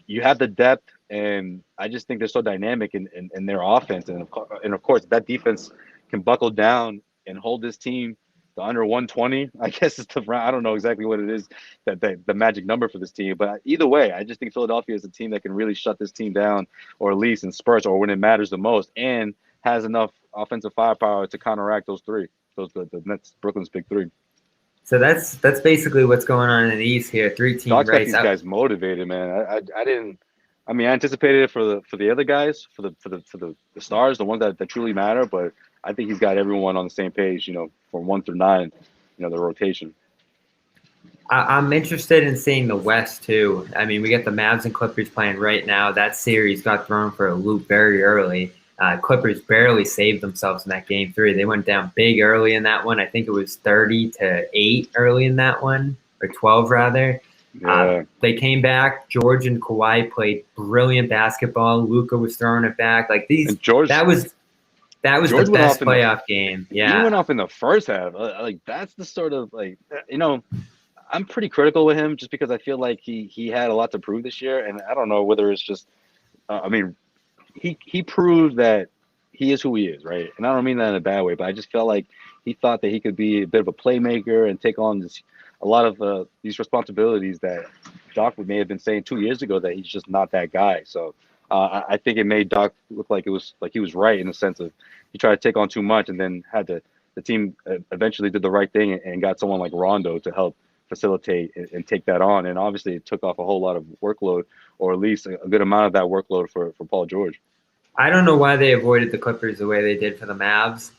Speaker 6: you have the depth, and I just think they're so dynamic in their offense. And of course, that defense can buckle down and hold this team to under 120. I guess I don't know exactly what it is, that the magic number for this team. But either way, I just think Philadelphia is a team that can really shut this team down, or at least in spurts or when it matters the most, and has enough offensive firepower to counteract those three. The Nets, Brooklyn's big 3.
Speaker 3: So that's basically what's going on in the East here. 3 teams.
Speaker 6: Docs got these guys motivated, man. I anticipated it for the other guys, for the stars, the ones that truly matter. But I think he's got everyone on the same page, from 1 through 9, the rotation.
Speaker 3: I'm interested in seeing the West too. I mean, we got the Mavs and Clippers playing right now. That series got thrown for a loop very early. Clippers barely saved themselves in that game 3. They went down big early in that one. I think it was 30-8 early in that one, or 12 rather.
Speaker 6: Yeah.
Speaker 3: They came back. George and Kawhi played brilliant basketball. Luka was throwing it back. That was the best playoff game. Yeah,
Speaker 6: he went off in the first half. That's the sort of I'm pretty critical with him just because I feel like he had a lot to prove this year, and I don't know whether it's just he proved that he is who he is, right? And I don't mean that in a bad way, but I just felt like he thought that he could be a bit of a playmaker and take on a lot of these responsibilities that Doc may have been saying 2 years ago that he's just not that guy. So I think it made Doc look like he was right in the sense of he tried to take on too much and then had to. The team eventually did the right thing and got someone like Rondo to help facilitate and take that on. And obviously it took off a whole lot of workload, or at least a good amount of that workload for Paul George.
Speaker 3: I don't know why they avoided the Clippers the way they did for the Mavs.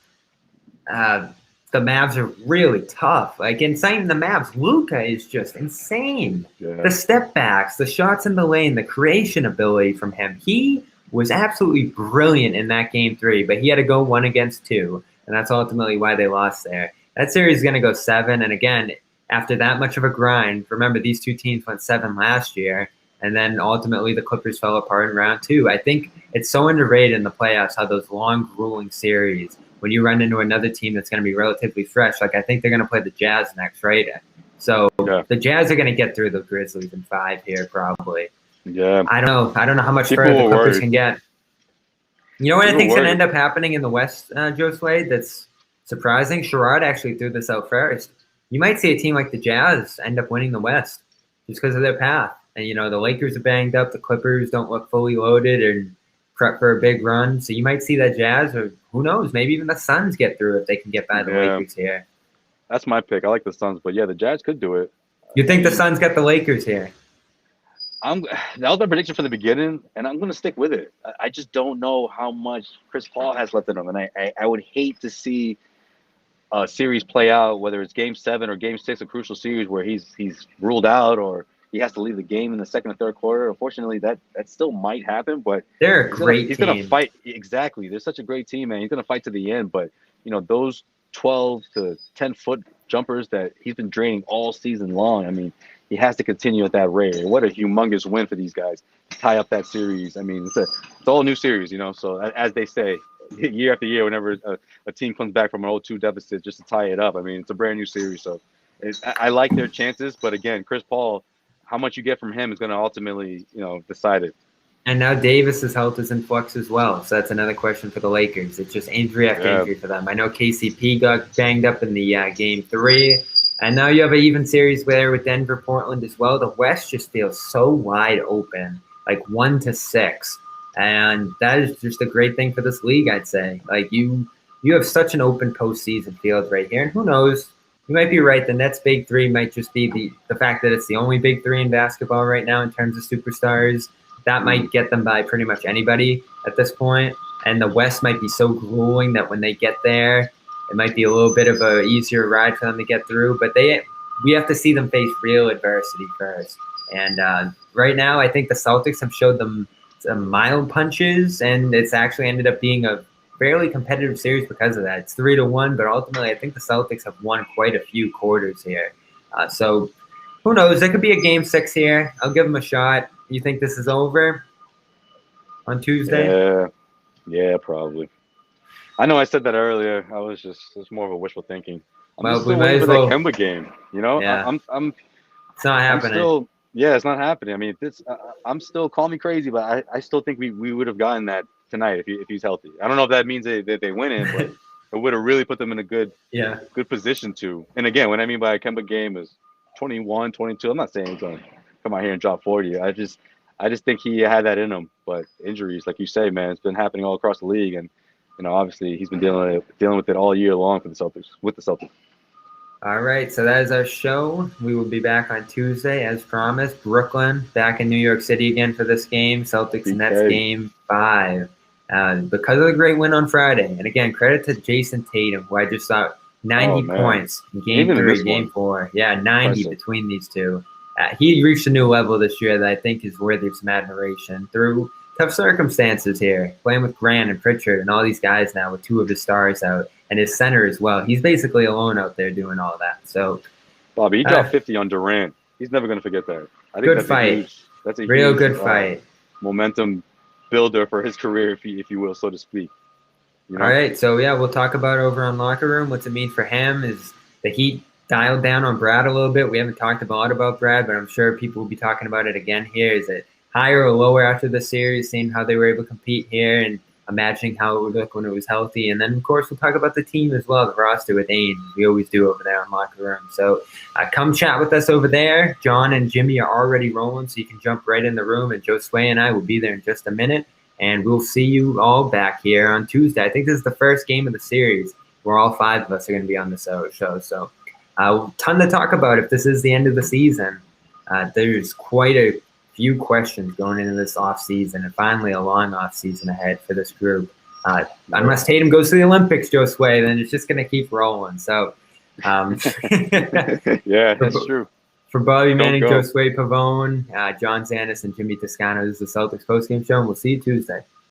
Speaker 3: The Mavs are really tough. Like, insane, the Mavs, Luka is just insane.
Speaker 6: Yeah.
Speaker 3: The step backs, the shots in the lane, the creation ability from him. He was absolutely brilliant in that game 3, but he had to go 1 against 2, and that's ultimately why they lost there. That series is going to go 7, and again, after that much of a grind, remember these two teams went 7 last year, and then ultimately the Clippers fell apart in round 2. I think it's so underrated in the playoffs how those long, grueling series, when you run into another team that's going to be relatively fresh, like I think they're going to play the Jazz next, right? So the Jazz are going to get through the Grizzlies in 5 here, probably.
Speaker 6: Yeah.
Speaker 3: I don't know how much further the Clippers can get. You know what I think is going to end up happening in the West, Joe Slade, that's surprising? Sherrod actually threw this out first. You might see a team like the Jazz end up winning the West just because of their path. And, you know, the Lakers are banged up. The Clippers don't look fully loaded and prep for a big run. So you might see that Jazz, or who knows, maybe even the Suns get through if they can get by the Lakers here.
Speaker 6: That's my pick. I like the Suns, but yeah, the Jazz could do it.
Speaker 3: You think the Suns get the Lakers here?
Speaker 6: That was my prediction from the beginning, and I'm going to stick with it. I just don't know how much Chris Paul has left in him, and I would hate to see a series play out, whether it's Game 7 or Game 6, a crucial series where he's ruled out or he has to leave the game in the second or third quarter. Unfortunately, that still might happen, but
Speaker 3: they're a great team.
Speaker 6: He's going to fight. Exactly. They're such a great team, man. He's going to fight to the end, but, you know, those 12 to 10-foot jumpers that he's been draining all season long, I mean, he has to continue at that rate. What a humongous win for these guys to tie up that series. I mean, it's all a new series, you know. So as they say, year after year, whenever a team comes back from an 0-2 deficit just to tie it up, I mean, it's a brand new series. So I like their chances. But again, Chris Paul, how much you get from him is going to ultimately, you know, decide it.
Speaker 3: And now Davis's health is in flux as well. So that's another question for the Lakers. It's just injury after injury for them. I know KCP got banged up in the Game 3. And now you have an even series there with Denver, Portland as well. The West just feels so wide open, like 1-6. And that is just a great thing for this league, I'd say. Like you have such an open postseason field right here. And who knows? You might be right. The Nets' big 3 might just be the fact that it's the only big 3 in basketball right now in terms of superstars. That might get them by pretty much anybody at this point. And the West might be so grueling that when they get there, it might be a little bit of an easier ride for them to get through. But we have to see them face real adversity first. And right now, I think the Celtics have showed them some mild punches, and it's actually ended up being a fairly competitive series because of that. It's 3-1, but ultimately, I think the Celtics have won quite a few quarters here. So who knows? There could be a Game 6 here. I'll give them a shot. You think this is over on Tuesday?
Speaker 6: Yeah, probably. I know I said that earlier. It's more of a wishful thinking. I'm still waiting for that Kemba game. You know,
Speaker 3: yeah.
Speaker 6: It's
Speaker 3: not happening.
Speaker 6: It's not happening. I mean, I'm still, call me crazy, but I still think we would have gotten that tonight if he's healthy. I don't know if that means that they win it, but it would have really put them in a good position to. And again, what I mean by a Kemba game is 21, 22. I'm not saying he's going to come out here and drop 40. I just think he had that in him. But injuries, like you say, man, it's been happening all across the league, and you know, obviously he's been dealing with it all year long for the Celtics.
Speaker 3: All right, so that is our show. We will be back on Tuesday, as promised. Brooklyn back in New York City again for this game. Celtics and Nets Game 5. Because of the great win on Friday. And again, credit to Jason Tatum, who I just saw 90 points in Game 3, Game 4. Yeah, 90 between these two. He reached a new level this year that I think is worthy of some admiration through tough circumstances here, playing with Grant and Pritchard and all these guys now with 2 of his stars out and his center as well. He's basically alone out there doing all that. So,
Speaker 6: Bobby, he dropped 50 on Durant. He's never going to forget that. I think
Speaker 3: good fight.
Speaker 6: That's a
Speaker 3: real
Speaker 6: huge,
Speaker 3: good fight.
Speaker 6: Momentum builder for his career, if you will, so to speak.
Speaker 3: You know? All right, so yeah, we'll talk about over on Locker Room. What's it mean for him is the Heat dialed down on Brad a little bit. We haven't talked a lot about Brad, but I'm sure people will be talking about it again here. Is it higher or lower after the series, seeing how they were able to compete here? And imagining how it would look when it was healthy. And then, of course, we'll talk about the team as well, the roster with Aiden. We always do over there in Locker Room. So come chat with us over there. John and Jimmy are already rolling, so you can jump right in the room. And Joe Sway and I will be there in just a minute. And we'll see you all back here on Tuesday. I think this is the first game of the series where all 5 of us are going to be on the show. So ton to talk about if this is the end of the season. There's quite a few questions going into this offseason, and finally a long offseason ahead for this group. Unless Tatum goes to the Olympics, Joe Sway, then it's just going to keep rolling. So,
Speaker 6: yeah, that's true.
Speaker 3: For Bobby Manning,
Speaker 6: go.
Speaker 3: Joe Sway Pavone, John Zanis, and Jimmy Toscano, this is the Celtics postgame show, and we'll see you Tuesday.